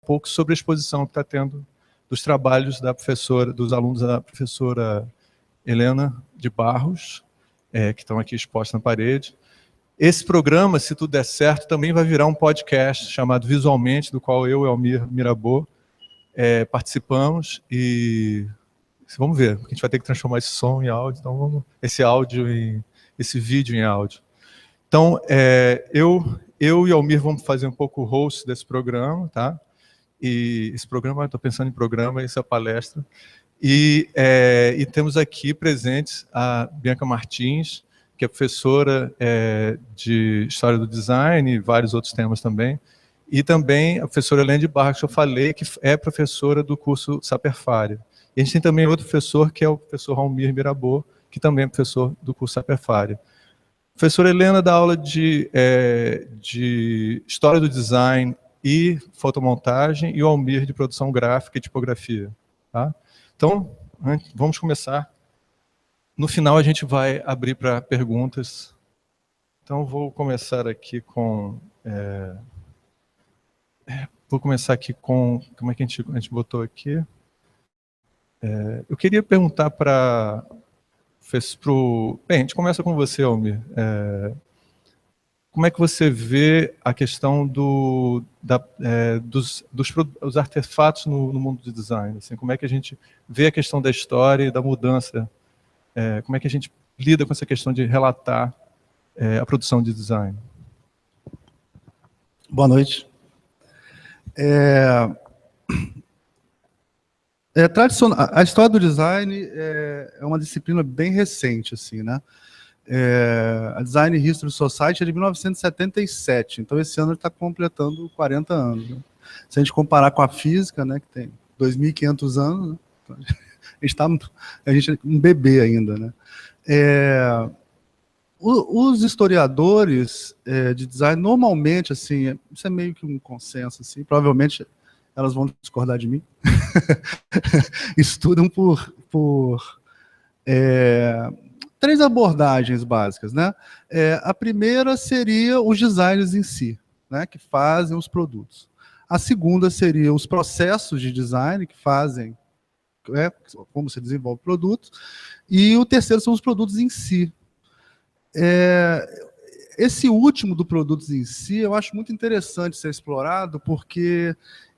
pouco sobre a exposição que está tendo dos trabalhos da professora, dos alunos da professora Helena de Barros, que estão aqui expostos na parede. Esse programa, se tudo der certo, também vai virar um podcast chamado Visualmente, do qual eu e Almir Mirabô participamos, e vamos ver, a gente vai ter que transformar esse som em áudio, então esse vídeo em áudio. Então, eu e Almir vamos fazer um pouco o host desse programa, tá? E esse programa, estou pensando em programa, essa palestra. E temos aqui presentes a Bianca Martins, que é professora de História do Design e vários outros temas também, e também a professora Helena de Barros, que eu falei, que é professora do curso Saperfaria. E a gente tem também outro professor, que é o professor Almir Mirabô, que também é professor do curso Saperfaria. A professora Helena dá aula de História do Design e Fotomontagem, e o Almir de Produção Gráfica e Tipografia. Tá? Então, vamos começar. No final, a gente vai abrir para perguntas. Então, vou começar aqui com... Como é que a gente botou aqui? Eu queria perguntar para... Bem, a gente começa com você, Almir. Como é que você vê a questão dos artefatos no mundo do design? Assim, como é que a gente vê a questão da história e da mudança? Como é que a gente lida com essa questão de relatar a produção de design? Boa noite. A história do design é uma disciplina bem recente, assim, né? A Design History Society é de 1977, então esse ano ele está completando 40 anos. Né? Se a gente comparar com a física, né, que tem 2.500 anos, né? A gente é um bebê ainda, né? Os historiadores de design, normalmente, assim, isso é meio que um consenso, assim, provavelmente elas vão discordar de mim, estudam por três abordagens básicas, né? A primeira seria os designers em si, né, que fazem os produtos. A segunda seria os processos de design que fazem como se desenvolve produtos. E o terceiro são os produtos em si. Esse último do produtos em si, eu acho muito interessante ser explorado, porque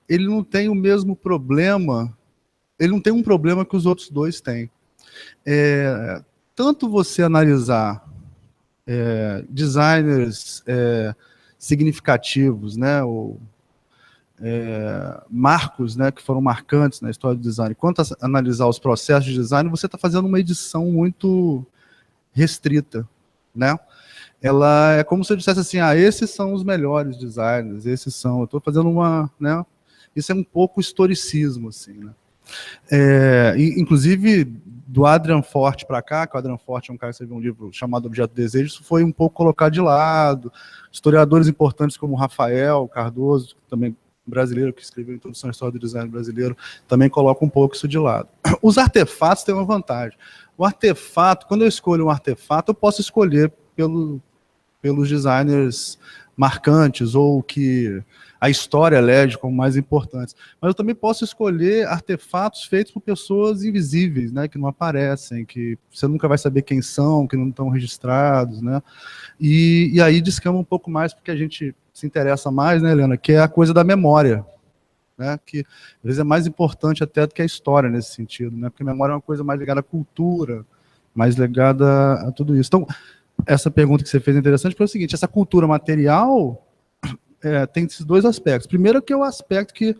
ele não tem o mesmo problema, ele não tem um problema que os outros dois têm. Tanto você analisar designers significativos, né, ou marcos, né, que foram marcantes na história do design, quanto a analisar os processos de design, você está fazendo uma edição muito restrita, né? Ela é como se eu dissesse assim, esses são os melhores designers, esses são, eu estou fazendo né? Isso é um pouco historicismo, assim, né? Inclusive, do Adrian Forte para cá, que o Adrian Forte é um cara que escreveu um livro chamado Objeto de Desejo, isso foi um pouco colocado de lado. Historiadores importantes como Rafael Cardoso, também brasileiro, que escreveu Introdução à História do Design Brasileiro, também colocam um pouco isso de lado. Os artefatos têm uma vantagem. O artefato, quando eu escolho um artefato, eu posso escolher pelos designers marcantes ou que a história elege como mais importantes. Mas eu também posso escolher artefatos feitos por pessoas invisíveis, né, que não aparecem, que você nunca vai saber quem são, que não estão registrados, né? E aí descamba um pouco mais porque a gente se interessa mais, né, Helena, que é a coisa da memória, né, que às vezes é mais importante até do que a história nesse sentido, né, porque a memória é uma coisa mais ligada à cultura, mais ligada a tudo isso. Então, essa pergunta que você fez é interessante, porque é o seguinte, essa cultura material tem esses dois aspectos. Primeiro que é o aspecto que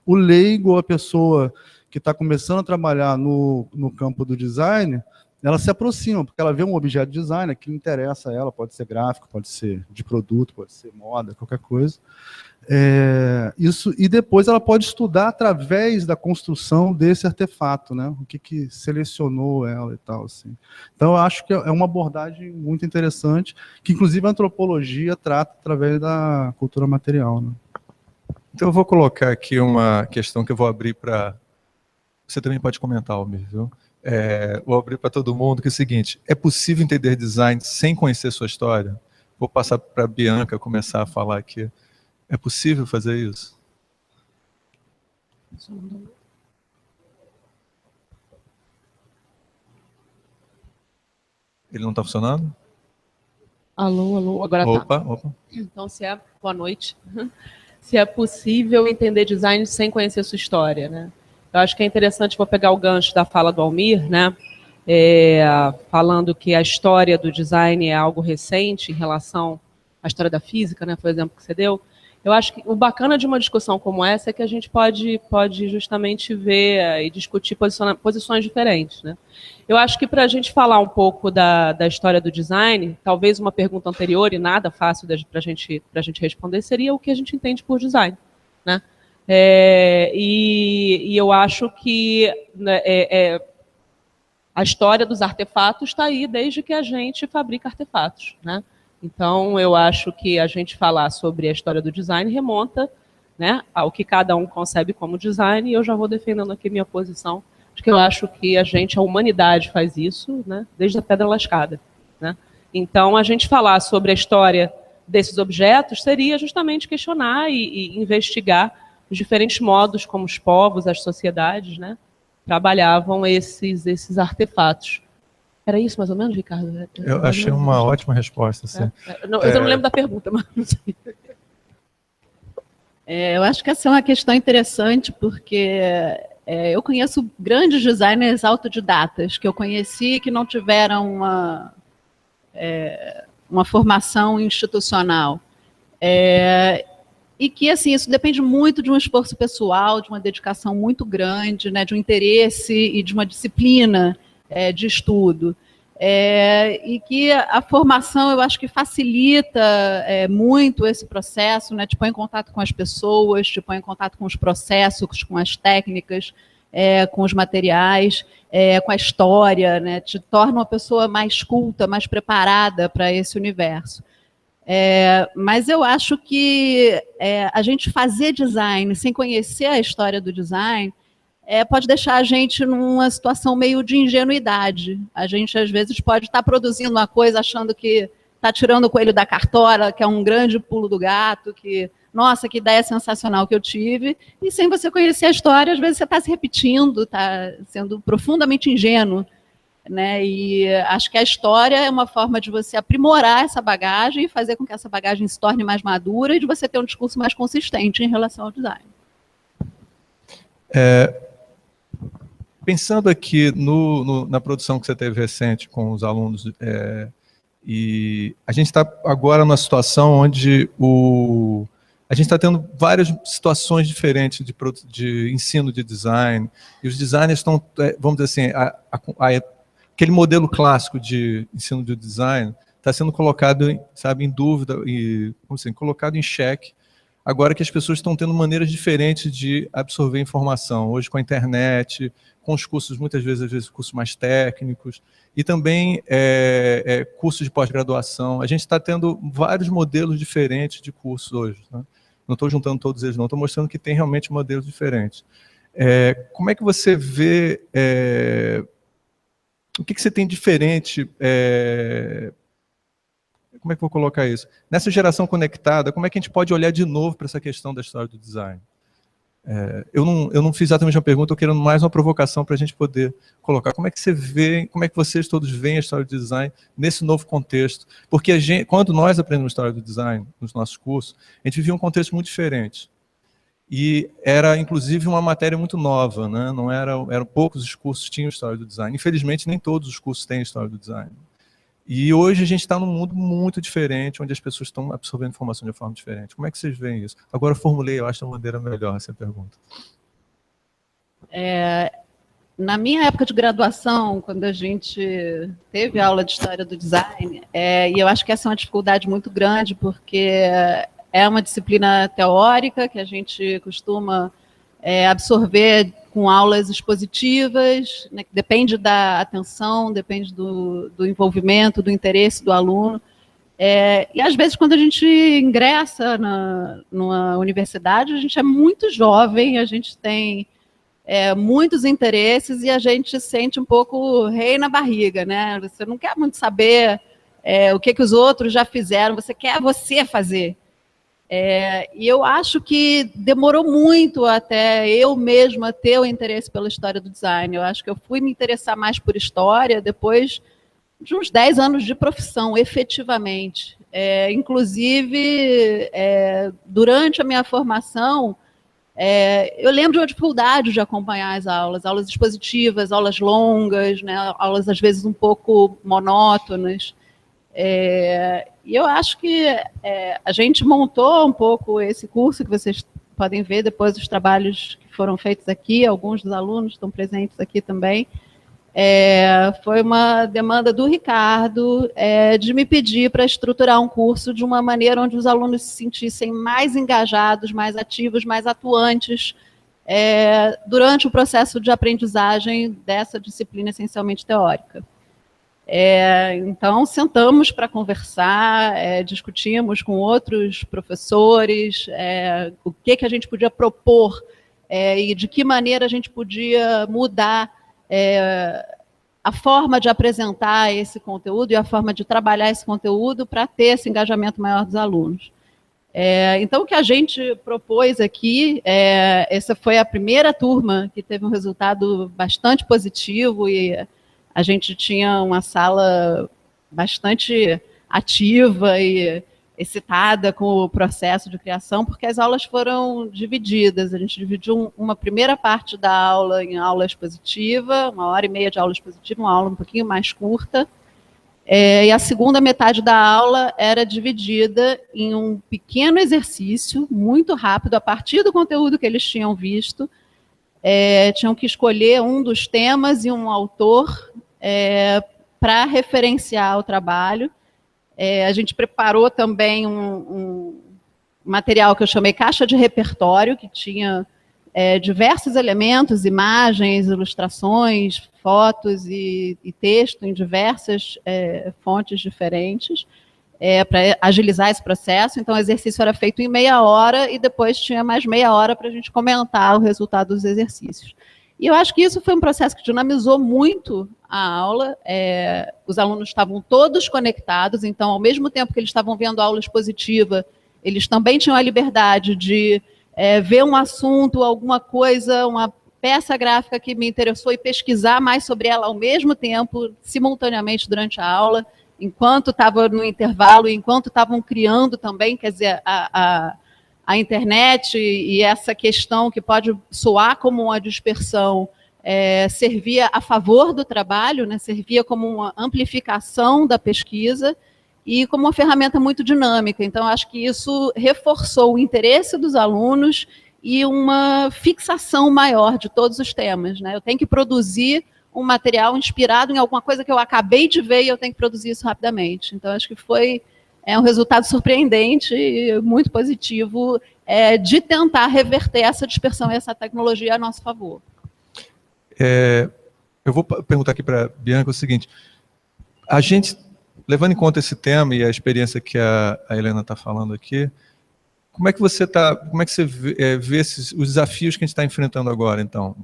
o leigo, ou a pessoa que está começando a trabalhar no campo do design, ela se aproxima, porque ela vê um objeto de design que interessa a ela, pode ser gráfico, pode ser de produto, pode ser moda, qualquer coisa. E depois ela pode estudar através da construção desse artefato, né? O que selecionou ela e tal, assim. Então, eu acho que é uma abordagem muito interessante, que inclusive a antropologia trata através da cultura material, né? Então, eu vou colocar aqui uma questão que eu vou abrir para... Você também pode comentar, Almir, viu? Vou abrir para todo mundo, que é o seguinte, é possível entender design sem conhecer sua história? Vou passar para a Bianca começar a falar aqui. É possível fazer isso? Ele não está funcionando? Alô, alô, agora tá. Opa. Então, boa noite. Se é possível entender design sem conhecer sua história, né? Eu acho que é interessante, vou pegar o gancho da fala do Almir, né? Falando que a história do design é algo recente em relação à história da física, né? Foi o exemplo que você deu. Eu acho que o bacana de uma discussão como essa é que a gente pode justamente ver e discutir posições diferentes, né? Eu acho que para a gente falar um pouco da história do design, talvez uma pergunta anterior e nada fácil para a gente responder seria o que a gente entende por design, né? E eu acho que a história dos artefatos está aí desde que a gente fabrica artefatos, né? Então, eu acho que a gente falar sobre a história do design remonta, né, ao que cada um concebe como design, e eu já vou defendendo aqui minha posição, de que eu acho que a humanidade faz isso, né, desde a pedra lascada, né? Então, a gente falar sobre a história desses objetos seria justamente questionar e investigar os diferentes modos como os povos, as sociedades, né, trabalhavam esses artefatos. Era isso, mais ou menos, Ricardo? Eu achei uma ótima resposta. Assim. Eu não lembro da pergunta, mas não sei. Eu acho que essa é uma questão interessante, porque eu conheço grandes designers autodidatas, que eu conheci que não tiveram uma formação institucional. E que, assim, isso depende muito de um esforço pessoal, de uma dedicação muito grande, né, de um interesse e de uma disciplina de estudo, e que a formação, eu acho que facilita muito esse processo, né, te põe em contato com as pessoas, te põe em contato com os processos, com as técnicas, com os materiais, com a história, né, te torna uma pessoa mais culta, mais preparada para esse universo. Mas eu acho que a gente fazer design sem conhecer a história do design pode deixar a gente numa situação meio de ingenuidade. A gente, às vezes, pode estar produzindo uma coisa achando que está tirando o coelho da cartola, que é um grande pulo do gato, que, nossa, que ideia sensacional que eu tive, e sem você conhecer a história, às vezes você está se repetindo, está sendo profundamente ingênuo, né? E acho que a história é uma forma de você aprimorar essa bagagem e fazer com que essa bagagem se torne mais madura e de você ter um discurso mais consistente em relação ao design. Pensando aqui na produção que você teve recente com os alunos, e a gente está agora numa situação onde a gente está tendo várias situações diferentes de ensino de design, e os designers estão, vamos dizer assim, aquele modelo clássico de ensino de design está sendo colocado, sabe, em dúvida, e assim, colocado em xeque, agora que as pessoas estão tendo maneiras diferentes de absorver informação, hoje com a internet, com os cursos, muitas vezes cursos mais técnicos, e também cursos de pós-graduação. A gente está tendo vários modelos diferentes de cursos hoje, né? Não estou juntando todos eles, não, estou mostrando que tem realmente modelos diferentes. Como é que você vê, o que você tem diferente, como é que eu vou colocar isso? Nessa geração conectada, como é que a gente pode olhar de novo para essa questão da história do design? Eu não fiz exatamente uma pergunta, eu quero mais uma provocação para a gente poder colocar. Como é que você vê, como é que vocês todos veem a história do design nesse novo contexto? Porque quando nós aprendemos história do design nos nossos cursos, a gente vivia um contexto muito diferente. E era, inclusive, uma matéria muito nova, né? Não eram poucos os cursos que tinham história do design. Infelizmente, nem todos os cursos têm história do design. E hoje a gente está num mundo muito diferente, onde as pessoas estão absorvendo informação de uma forma diferente. Como é que vocês veem isso? Agora eu formulei, eu acho, de uma maneira melhor essa pergunta. Na minha época de graduação, quando a gente teve aula de história do design, e eu acho que essa é uma dificuldade muito grande, porque é uma disciplina teórica que a gente costuma absorver com aulas expositivas, né, que depende da atenção, depende do envolvimento, do interesse do aluno. E às vezes, quando a gente ingressa numa universidade, a gente é muito jovem, a gente tem muitos interesses e a gente sente um pouco rei na barriga, né? Você não quer muito saber o que os outros já fizeram, você quer você fazer. E eu acho que demorou muito até eu mesma ter o interesse pela história do design. Eu acho que eu fui me interessar mais por história depois de uns 10 anos de profissão, efetivamente. Inclusive, durante a minha formação, eu lembro de uma dificuldade de acompanhar as aulas expositivas, aulas longas, né, aulas às vezes um pouco monótonas. E eu acho que a gente montou um pouco esse curso, que vocês podem ver depois os trabalhos que foram feitos aqui, alguns dos alunos estão presentes aqui também. Foi uma demanda do Ricardo de me pedir para estruturar um curso de uma maneira onde os alunos se sentissem mais engajados, mais ativos, mais atuantes durante o processo de aprendizagem dessa disciplina essencialmente teórica. Então, sentamos para conversar, discutimos com outros professores o que a gente podia propor e de que maneira a gente podia mudar a forma de apresentar esse conteúdo e a forma de trabalhar esse conteúdo para ter esse engajamento maior dos alunos. Então, o que a gente propôs aqui, essa foi a primeira turma que teve um resultado bastante positivo e a gente tinha uma sala bastante ativa e excitada com o processo de criação, porque as aulas foram divididas. A gente dividiu uma primeira parte da aula em aula expositiva, 1h30 de aula expositiva, uma aula um pouquinho mais curta, e a segunda metade da aula era dividida em um pequeno exercício, muito rápido, a partir do conteúdo que eles tinham visto. Tinham que escolher um dos temas e um autor para referenciar o trabalho. A gente preparou também um material que eu chamei caixa de repertório, que tinha diversos elementos, imagens, ilustrações, fotos e texto em diversas fontes diferentes, para agilizar esse processo. Então, o exercício era feito em meia hora e depois tinha mais meia hora para a gente comentar o resultado dos exercícios. E eu acho que isso foi um processo que dinamizou muito a aula. Os alunos estavam todos conectados, então, ao mesmo tempo que eles estavam vendo a aula expositiva, eles também tinham a liberdade de ver um assunto, alguma coisa, uma peça gráfica que me interessou e pesquisar mais sobre ela ao mesmo tempo, simultaneamente durante a aula, enquanto estava no intervalo, enquanto estavam criando também, quer dizer, a internet e essa questão que pode soar como uma dispersão, servia a favor do trabalho, né, servia como uma amplificação da pesquisa e como uma ferramenta muito dinâmica. Então, acho que isso reforçou o interesse dos alunos e uma fixação maior de todos os temas, né? Eu tenho que produzir um material inspirado em alguma coisa que eu acabei de ver e eu tenho que produzir isso rapidamente. Então, acho que foi um resultado surpreendente e muito positivo de tentar reverter essa dispersão e essa tecnologia a nosso favor. Eu vou perguntar aqui para a Bianca o seguinte: a gente, levando em conta esse tema e a experiência que a Helena está falando aqui, como é que você vê os desafios que a gente está enfrentando agora, então?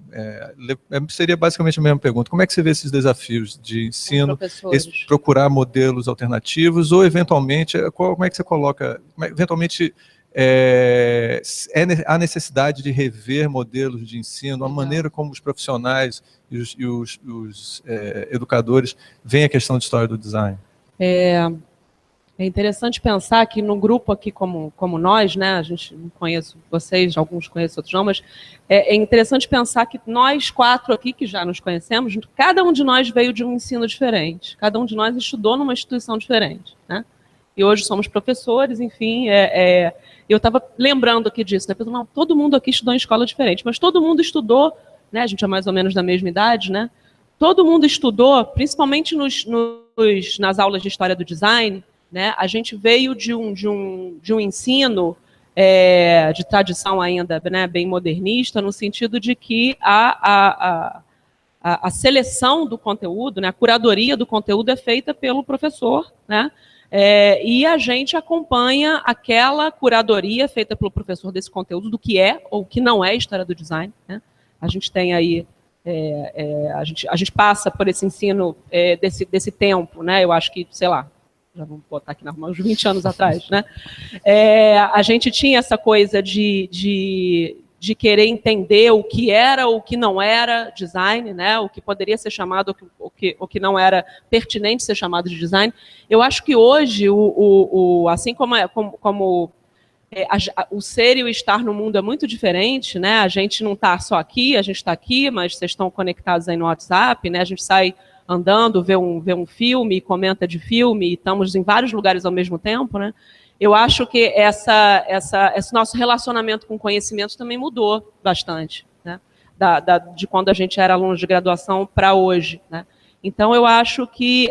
Seria basicamente a mesma pergunta. Como é que você vê esses desafios de ensino, procurar modelos alternativos, ou eventualmente, como é que você coloca, eventualmente há necessidade de rever modelos de ensino, a maneira como os profissionais e os educadores veem a questão de história do design? É interessante pensar que no grupo aqui como nós, né, a gente não conhece vocês, alguns conhecem, outros não, mas é interessante pensar que nós 4 aqui, que já nos conhecemos, cada um de nós veio de um ensino diferente, cada um de nós estudou numa instituição diferente, né? E hoje somos professores, enfim, eu estava lembrando aqui disso, né? Pensando, não, todo mundo aqui estudou em escola diferente, mas todo mundo estudou, né, a gente é mais ou menos da mesma idade, né? Todo mundo estudou, principalmente nas aulas de história do design, né? A gente veio de um ensino de tradição ainda, né, bem modernista, no sentido de que a seleção do conteúdo, né, a curadoria do conteúdo é feita pelo professor, né? E a gente acompanha aquela curadoria feita pelo professor desse conteúdo, do que é ou que não é história do design, né? A gente tem aí, a gente passa por esse ensino desse tempo, né? Eu acho que, sei lá, já vamos botar aqui uns 20 anos atrás, né? A gente tinha essa coisa de querer entender o que era ou o que não era design, né? O que poderia ser chamado, o que não era pertinente ser chamado de design. Eu acho que hoje, assim como o ser e o estar no mundo é muito diferente, né? A gente não está só aqui, a gente está aqui, mas vocês estão conectados aí no WhatsApp, né? A gente sai andando, vê um filme, comenta de filme, e estamos em vários lugares ao mesmo tempo, né? Eu acho que esse nosso relacionamento com conhecimento também mudou bastante, né? De quando a gente era aluno de graduação para hoje, né? Então, eu acho que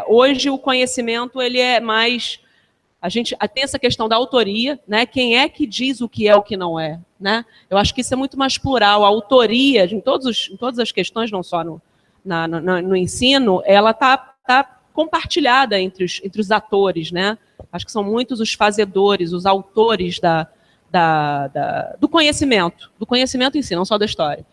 hoje o conhecimento ele é mais... A gente tem essa questão da autoria, né? Quem é que diz o que é o que não é, né? Eu acho que isso é muito mais plural. A autoria, em todas as questões, não só no ensino, ela tá compartilhada entre os atores, né? Acho que são muitos os fazedores, os autores do conhecimento em si, não só da história.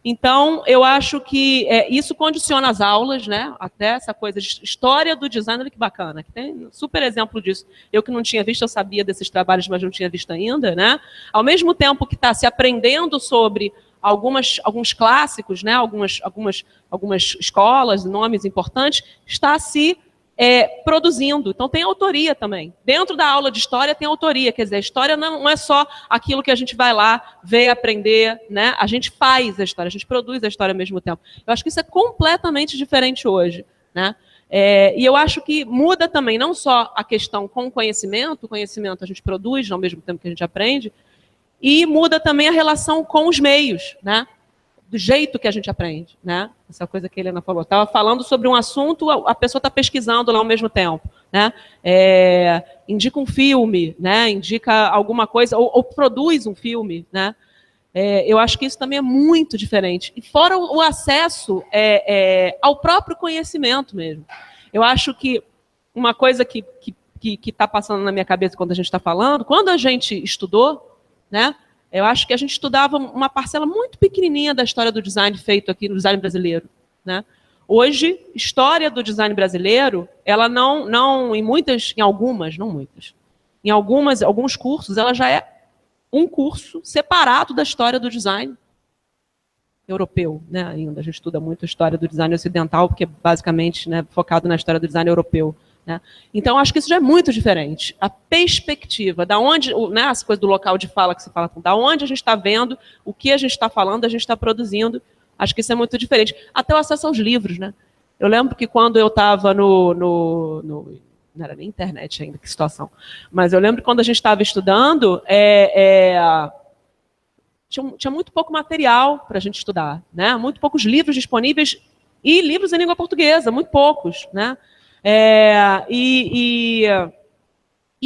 Então, eu acho que isso condiciona as aulas, né? Até essa coisa de história do design, olha que bacana, que tem um super exemplo disso. Eu que não tinha visto, eu sabia desses trabalhos, mas não tinha visto ainda, né? Ao mesmo tempo que está se aprendendo sobre alguns clássicos, né? Algumas escolas, nomes importantes, está se produzindo. Então, tem autoria também. Dentro da aula de história tem autoria, quer dizer, a história não é só aquilo que a gente vai lá ver, aprender, né? A gente faz a história, a gente produz a história ao mesmo tempo. Eu acho que isso é completamente diferente hoje, né? E eu acho que muda também não só a questão com o conhecimento a gente produz ao mesmo tempo que a gente aprende, e muda também a relação com os meios, né? Do jeito que a gente aprende, né? Essa coisa que a Helena falou. Estava falando sobre um assunto, a pessoa está pesquisando lá ao mesmo tempo, né? Indica um filme, né? Indica alguma coisa, ou produz um filme, né? Eu acho que isso também é muito diferente. E fora o acesso ao próprio conhecimento mesmo. Eu acho que uma coisa que está passando na minha cabeça quando a gente está falando, quando a gente estudou, né? Eu acho que a gente estudava uma parcela muito pequenininha da história do design feito aqui no design brasileiro, né? Hoje, história do design brasileiro, ela em alguns cursos, ela já é um curso separado da história do design europeu, né? Ainda a gente estuda muito a história do design ocidental, porque é basicamente, né, focado na história do design europeu. Né? Então, acho que isso já é muito diferente. A perspectiva, da onde, né, essa coisa do local de fala que se fala, da onde a gente está vendo, o que a gente está falando, a gente está produzindo, acho que isso é muito diferente. Até o acesso aos livros, né? Eu lembro que quando eu estava não era nem internet ainda, que situação, mas eu lembro que quando a gente estava estudando, tinha muito pouco material para a gente estudar, né? Muito poucos livros disponíveis, e livros em língua portuguesa, muito poucos, né? E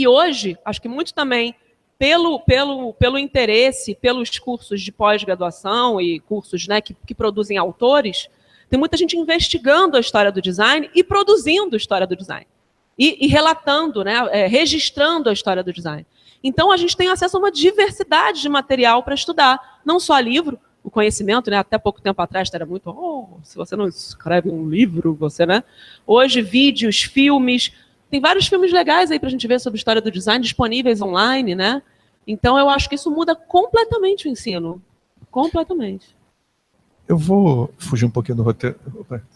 hoje, acho que muito também pelo interesse, pelos cursos de pós-graduação e cursos, né, que produzem autores, tem muita gente investigando a história do design e produzindo a história do design. E relatando, né, registrando a história do design. Então, a gente tem acesso a uma diversidade de material para estudar, não só livro, o conhecimento, né? Até pouco tempo atrás era muito, se você não escreve um livro, você, né? Hoje, vídeos, filmes, tem vários filmes legais aí para a gente ver sobre a história do design, disponíveis online, né? Então, eu acho que isso muda completamente o ensino. Completamente. Eu vou fugir um pouquinho do roteiro.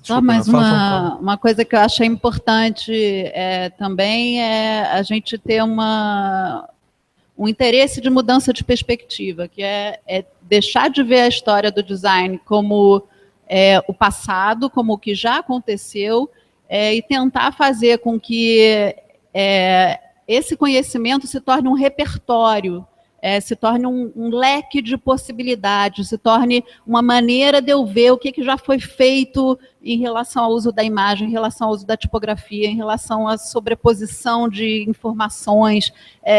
Só mais uma coisa que eu achei importante também é a gente ter um interesse de mudança de perspectiva, que é deixar de ver a história do design como o passado, como o que já aconteceu, e tentar fazer com que esse conhecimento se torne um repertório, se torne um leque de possibilidades, se torne uma maneira de eu ver o que já foi feito em relação ao uso da imagem, em relação ao uso da tipografia, em relação à sobreposição de informações.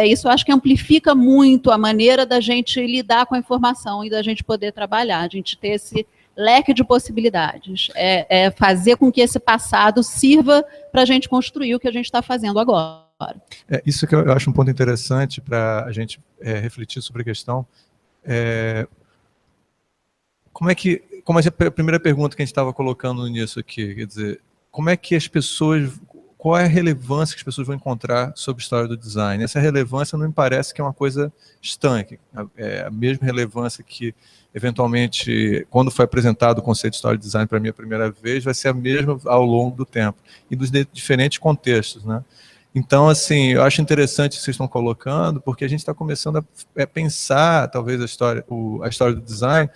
Isso eu acho que amplifica muito a maneira da gente lidar com a informação e da gente poder trabalhar, a gente ter esse leque de possibilidades, fazer com que esse passado sirva para a gente construir o que a gente está fazendo agora. Isso que eu acho um ponto interessante para a gente refletir sobre a questão. Como a primeira pergunta que a gente estava colocando nisso aqui, quer dizer, como é que as pessoas, qual é a relevância que as pessoas vão encontrar sobre a história do design. Essa relevância não me parece que é uma coisa estanque, é a mesma relevância que, eventualmente, quando foi apresentado o conceito de história de design para mim a primeira vez, vai ser a mesma ao longo do tempo, e dos diferentes contextos, né? Então, assim, eu acho interessante o que vocês estão colocando, porque a gente está começando a pensar, talvez, a história do design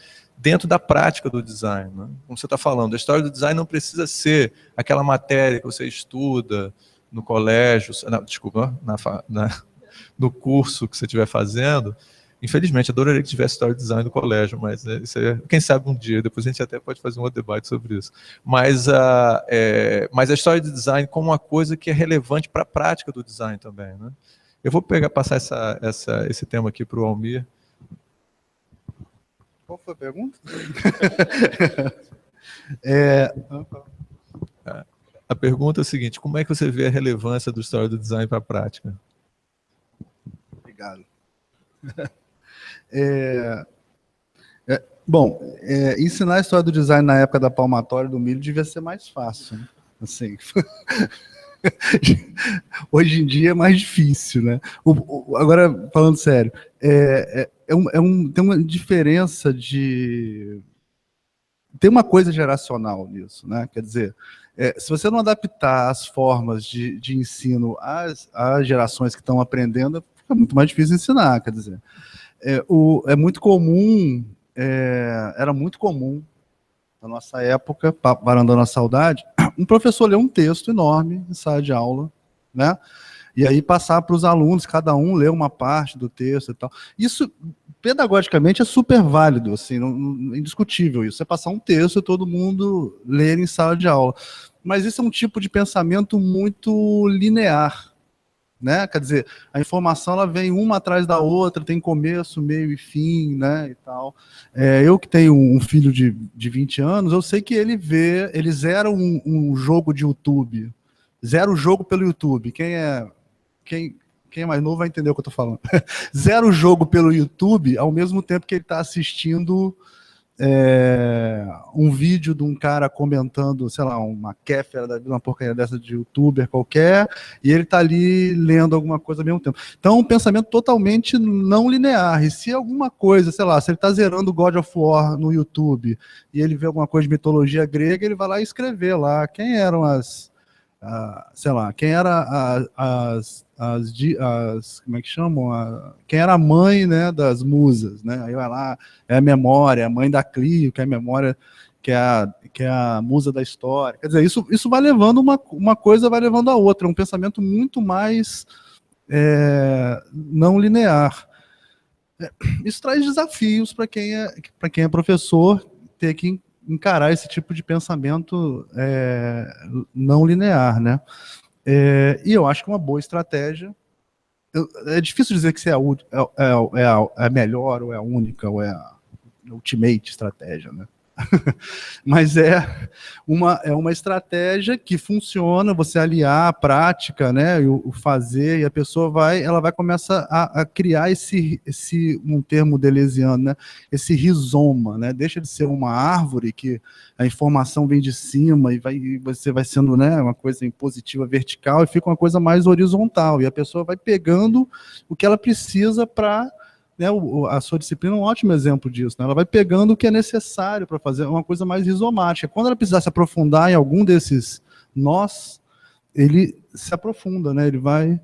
dentro da prática do design, né? Como você está falando, a história do design não precisa ser aquela matéria que você estuda no colégio, no curso que você estiver fazendo. Infelizmente, adoraria que tivesse história de design no colégio, mas isso quem sabe um dia, depois a gente até pode fazer um outro debate sobre isso. Mas a história de design como uma coisa que é relevante para a prática do design também, né? Eu vou passar esse tema aqui para o Almir. Qual foi a pergunta? A pergunta é a seguinte: como é que você vê a relevância da história do design para a prática? Obrigado. Bom, ensinar a história do design na época da palmatória do milho devia ser mais fácil, né? Assim, hoje em dia é mais difícil, né? Agora, falando sério, tem uma diferença tem uma coisa geracional nisso, né? Quer dizer, se você não adaptar as formas de ensino às gerações que estão aprendendo, fica muito mais difícil ensinar, quer dizer. Muito comum, era muito comum, na nossa época, varandando a saudade, um professor ler um texto enorme em sala de aula, né? E aí passar para os alunos, cada um ler uma parte do texto e tal. Isso, pedagogicamente, é super válido, assim, indiscutível isso. Você passar um texto e todo mundo ler em sala de aula. Mas isso é um tipo de pensamento muito linear, né? Quer dizer, a informação ela vem uma atrás da outra, tem começo, meio e fim, né? E tal. Eu que tenho um filho de 20 anos, eu sei que ele zera um jogo de YouTube, zera o jogo pelo YouTube. Quem é mais novo vai entender o que eu estou falando. Zera o jogo pelo YouTube ao mesmo tempo que ele está assistindo um vídeo de um cara comentando, sei lá, uma kéfera da vida, uma porcaria dessa de youtuber qualquer, e ele está ali lendo alguma coisa ao mesmo tempo. Então, um pensamento totalmente não linear. E se alguma coisa, sei lá, se ele está zerando God of War no YouTube e ele vê alguma coisa de mitologia grega, ele vai lá e escrever lá quem eram sei lá, quem era como é que chamam? Quem era a mãe, né, das musas, né? Aí vai lá, é a memória, a mãe da Clio, que é a memória, que é a musa da história. Quer dizer, isso vai levando uma coisa, vai levando a outra, é um pensamento muito mais não linear. Isso traz desafios para quem é professor, ter que encarar esse tipo de pensamento não linear, né? E eu acho que uma boa estratégia, é difícil dizer que se é a melhor, ou é a única, ou é a ultimate estratégia, né? Mas é uma estratégia que funciona, você aliar a prática, né, o fazer, e a pessoa ela vai começar a criar um termo deleuziano, né, esse rizoma, né, deixa de ser uma árvore que a informação vem de cima e você vai sendo, né, uma coisa impositiva vertical, e fica uma coisa mais horizontal, e a pessoa vai pegando o que ela precisa para, né, a sua disciplina é um ótimo exemplo disso, né? Ela vai pegando o que é necessário para fazer uma coisa mais rizomática. Quando ela precisar se aprofundar em algum desses nós, ele se aprofunda, né? Ele vai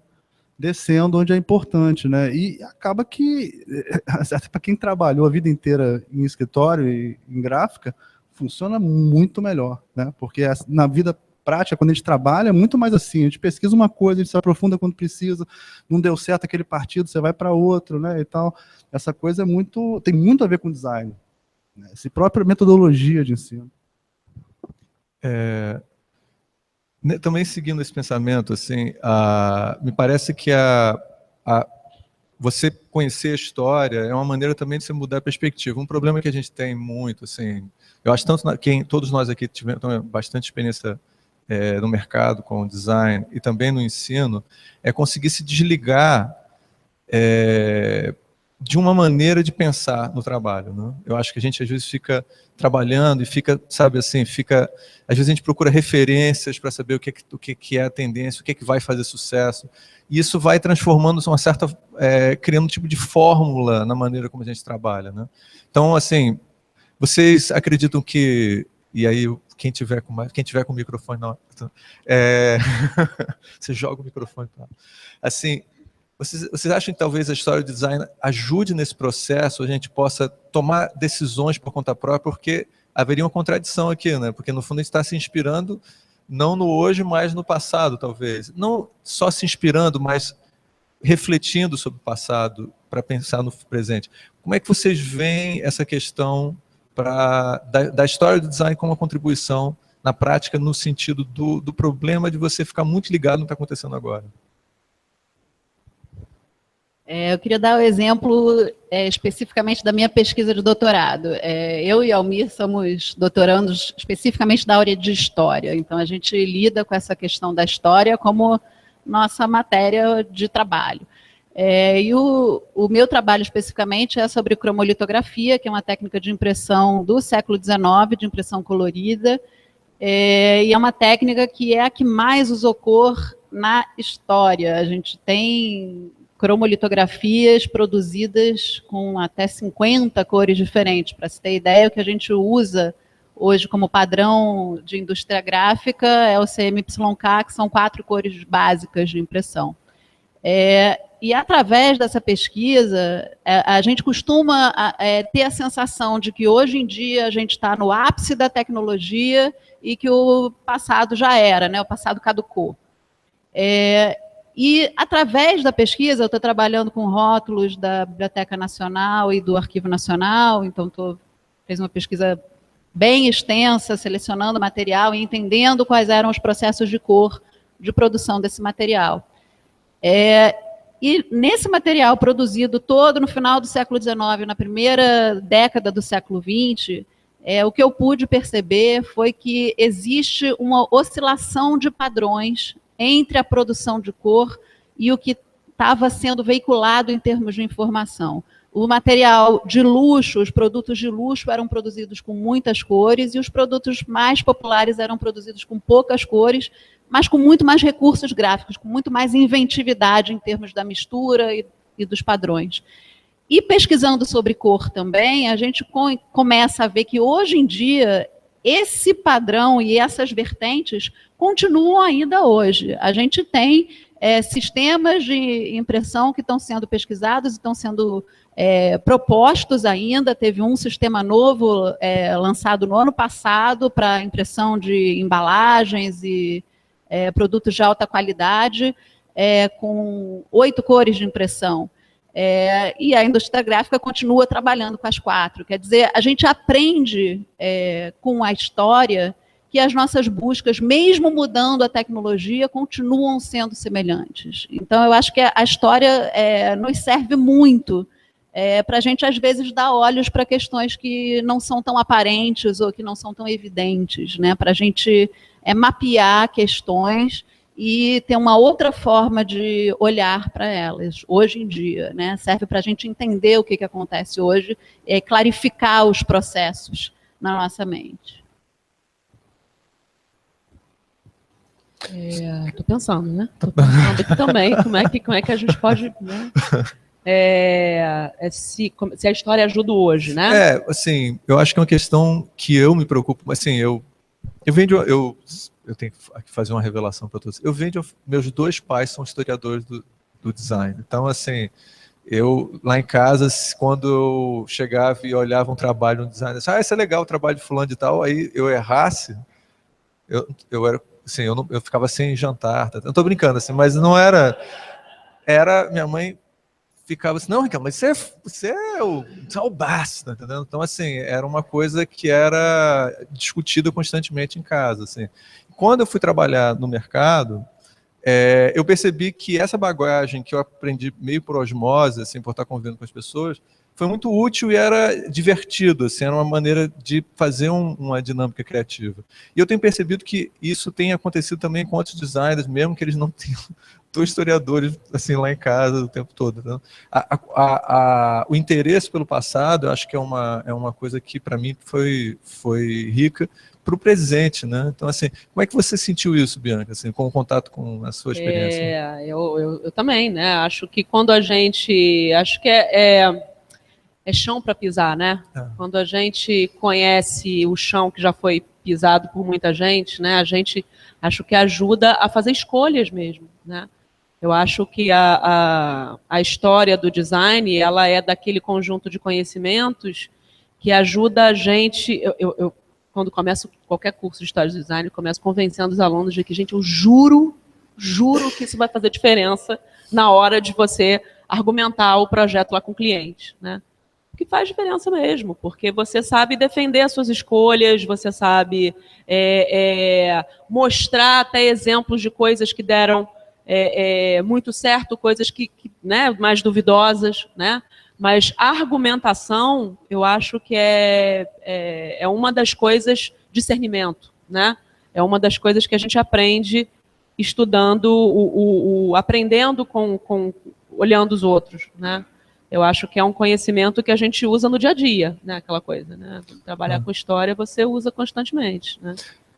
descendo onde é importante, né? E acaba que, até para quem trabalhou a vida inteira em escritório e em gráfica, funciona muito melhor, né? Porque na vida prática, quando a gente trabalha, é muito mais assim, a gente pesquisa uma coisa, a gente se aprofunda quando precisa, não deu certo aquele partido, você vai para outro, né, e tal. Essa coisa tem muito a ver com design, né? Essa própria metodologia de ensino. Também seguindo esse pensamento, assim, me parece que você conhecer a história é uma maneira também de você mudar a perspectiva. Um problema que a gente tem muito, assim, eu acho tanto todos nós aqui tivemos bastante experiência no mercado com o design e também no ensino, é conseguir se desligar de uma maneira de pensar no trabalho, né? Eu acho que a gente às vezes fica trabalhando e fica, sabe assim, às vezes a gente procura referências para saber o que é a tendência, o que vai fazer sucesso, e isso vai transformando uma certa, criando um tipo de fórmula na maneira como a gente trabalha, né? Então, assim, vocês acreditam que, e aí quem tiver com o microfone, não, você joga o microfone, tá? Assim, vocês acham que talvez a história do design ajude nesse processo, a gente possa tomar decisões por conta própria, porque haveria uma contradição aqui, né? Porque no fundo a gente está se inspirando não no hoje, mas no passado, talvez. Não só se inspirando, mas refletindo sobre o passado para pensar no presente. Como é que vocês veem essa questão da história do design como uma contribuição na prática, no sentido do problema de você ficar muito ligado no que está acontecendo agora? Eu queria dar o exemplo especificamente da minha pesquisa de doutorado. Eu e Almir somos doutorandos especificamente da área de História, então a gente lida com essa questão da história como nossa matéria de trabalho. E o meu trabalho especificamente é sobre cromolitografia, que é uma técnica de impressão do século XIX, de impressão colorida, e é uma técnica que é a que mais usou cor na história. A gente tem cromolitografias produzidas com até 50 cores diferentes. Para se ter ideia, o que a gente usa hoje como padrão de indústria gráfica é o CMYK, que são 4 cores básicas de impressão. E através dessa pesquisa, a gente costuma ter a sensação de que hoje em dia a gente está no ápice da tecnologia e que o passado já era, né? O passado caducou. E, através da pesquisa, eu estou trabalhando com rótulos da Biblioteca Nacional e do Arquivo Nacional, então fiz uma pesquisa bem extensa, selecionando material e entendendo quais eram os processos de cor de produção desse material. E nesse material produzido todo no final do século XIX, na primeira década do século XX, o que eu pude perceber foi que existe uma oscilação de padrões entre a produção de cor e o que estava sendo veiculado em termos de informação. O material de luxo, os produtos de luxo eram produzidos com muitas cores e os produtos mais populares eram produzidos com poucas cores, mas com muito mais recursos gráficos, com muito mais inventividade em termos da mistura e dos padrões. E pesquisando sobre cor também, a gente começa a ver que hoje em dia esse padrão e essas vertentes continuam ainda hoje. A gente tem sistemas de impressão que estão sendo pesquisados e estão sendo propostos ainda. Teve um sistema novo lançado no ano passado para impressão de embalagens e produtos de alta qualidade, com 8 cores de impressão. E a indústria gráfica continua trabalhando com as 4. Quer dizer, a gente aprende com a história que as nossas buscas, mesmo mudando a tecnologia, continuam sendo semelhantes. Então, eu acho que a história nos serve muito para a gente, às vezes, dar olhos para questões que não são tão aparentes ou que não são tão evidentes, né? Para a gente mapear questões e ter uma outra forma de olhar para elas, hoje em dia, né? Serve para a gente entender o que acontece hoje, clarificar os processos na nossa mente. Estou pensando, né? Estou pensando aqui também, como é que a gente pode... Né? Se a história ajuda hoje, né? Assim, eu acho que é uma questão que eu me preocupo, assim, eu tenho que fazer uma revelação para todos. Meus 2 pais são historiadores do design. Então, assim, eu lá em casa, quando eu chegava e olhava um trabalho no design, esse é legal o trabalho de fulano e tal, aí eu errasse, eu era, assim, eu ficava sem jantar. Tá? Eu tô brincando, assim, mas não era minha mãe ficava assim, não, Ricardo, mas você é o basta, entendeu? Então, assim, era uma coisa que era discutida constantemente em casa, assim. Quando eu fui trabalhar no mercado, eu percebi que essa bagagem que eu aprendi meio por osmose, assim, por estar convivendo com as pessoas, foi muito útil e era divertido, assim, era uma maneira de fazer uma dinâmica criativa. E eu tenho percebido que isso tem acontecido também com outros designers, mesmo que eles não tenham escutou historiadores assim lá em casa o tempo todo. Né? O interesse pelo passado, eu acho que é uma coisa que para mim foi rica para o presente, né? Então, assim, como é que você sentiu isso, Bianca, assim, com o contato com a sua experiência? Eu também, né? Acho que quando a gente... Acho que é chão para pisar, né? Quando a gente conhece o chão que já foi pisado por muita gente, né? A gente, acho que ajuda a fazer escolhas mesmo, né? Eu acho que a história do design, ela é daquele conjunto de conhecimentos que ajuda a gente... Eu quando começo qualquer curso de história do design, eu começo convencendo os alunos de que, gente, eu juro que isso vai fazer diferença na hora de você argumentar o projeto lá com o cliente, né? Que faz diferença mesmo, porque você sabe defender as suas escolhas, você sabe mostrar até exemplos de coisas que deram muito certo, coisas que né, mais duvidosas, né? Mas a argumentação, eu acho que é uma das coisas, discernimento, né? É uma das coisas que a gente aprende estudando, aprendendo olhando os outros, né? Eu acho que é um conhecimento que a gente usa no dia a dia, né? Aquela coisa, né? Trabalhar com história você usa constantemente, né?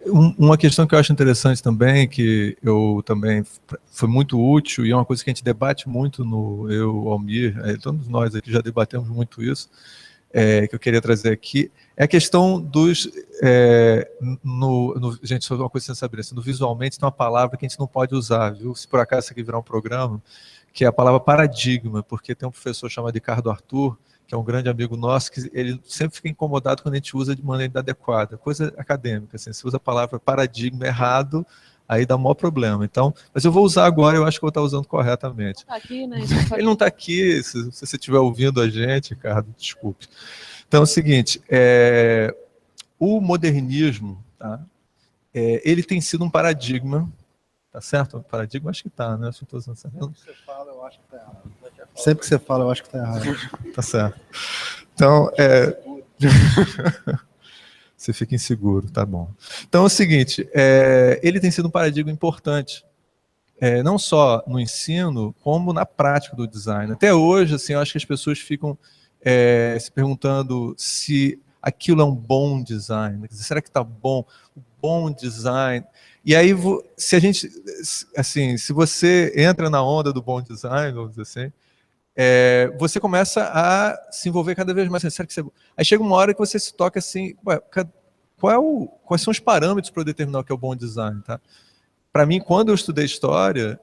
Uma questão que eu acho interessante também, que eu também foi muito útil, e é uma coisa que a gente debate muito eu, Almir, todos nós aqui já debatemos muito isso, que eu queria trazer aqui, é a questão dos... gente, só uma coisa que você saber, no visualmente tem uma palavra que a gente não pode usar, viu? Se por acaso isso aqui virar um programa, que é a palavra paradigma, porque tem um professor chamado Ricardo Arthur, que é um grande amigo nosso, que ele sempre fica incomodado quando a gente usa de maneira inadequada, coisa acadêmica, assim, se usa a palavra paradigma errado, aí dá maior problema. Então, mas eu vou usar agora, eu acho que eu vou estar usando corretamente. Tá aqui, né? Ele não está aqui, se você estiver ouvindo a gente, Ricardo, desculpe. Então é o seguinte, o modernismo, tá? Ele tem sido um paradigma, tá certo? Paradigma, acho que tá, né? Acho que estou usando certo. Sempre que você fala, eu acho que tá errado. Sempre que você fala, eu acho que tá errado. Tá certo. Então, você fica inseguro, tá bom. Então é o seguinte, ele tem sido um paradigma importante, não só no ensino, como na prática do design. Até hoje, assim, eu acho que as pessoas ficam se perguntando se aquilo é um bom design. Será que está bom? O bom design... E aí, se a gente, assim, se você entra na onda do bom design, vamos dizer assim, você começa a se envolver cada vez mais. Será que você... Aí chega uma hora que você se toca assim, quais são os parâmetros para eu determinar o que é o bom design, tá? Para mim, quando eu estudei história,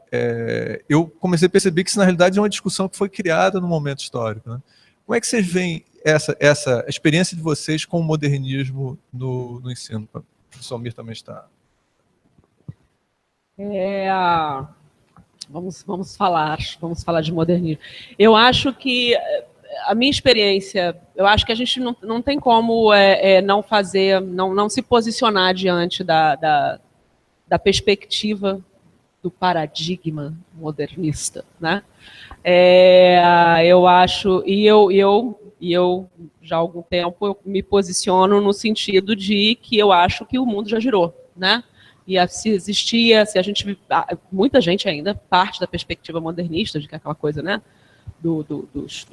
eu comecei a perceber que isso, na realidade, é uma discussão que foi criada no momento histórico, né? Como é que vocês veem essa experiência de vocês com o modernismo no ensino? O professor Almir também está... Vamos falar de modernismo. Eu acho que a minha experiência, eu acho que a gente não tem como não fazer, não se posicionar diante da perspectiva do paradigma modernista, né? Eu acho, e eu já há algum tempo eu me posiciono no sentido de que eu acho que o mundo já girou, né? E se existia, se a gente... Muita gente ainda parte da perspectiva modernista, de que é aquela coisa, né? Do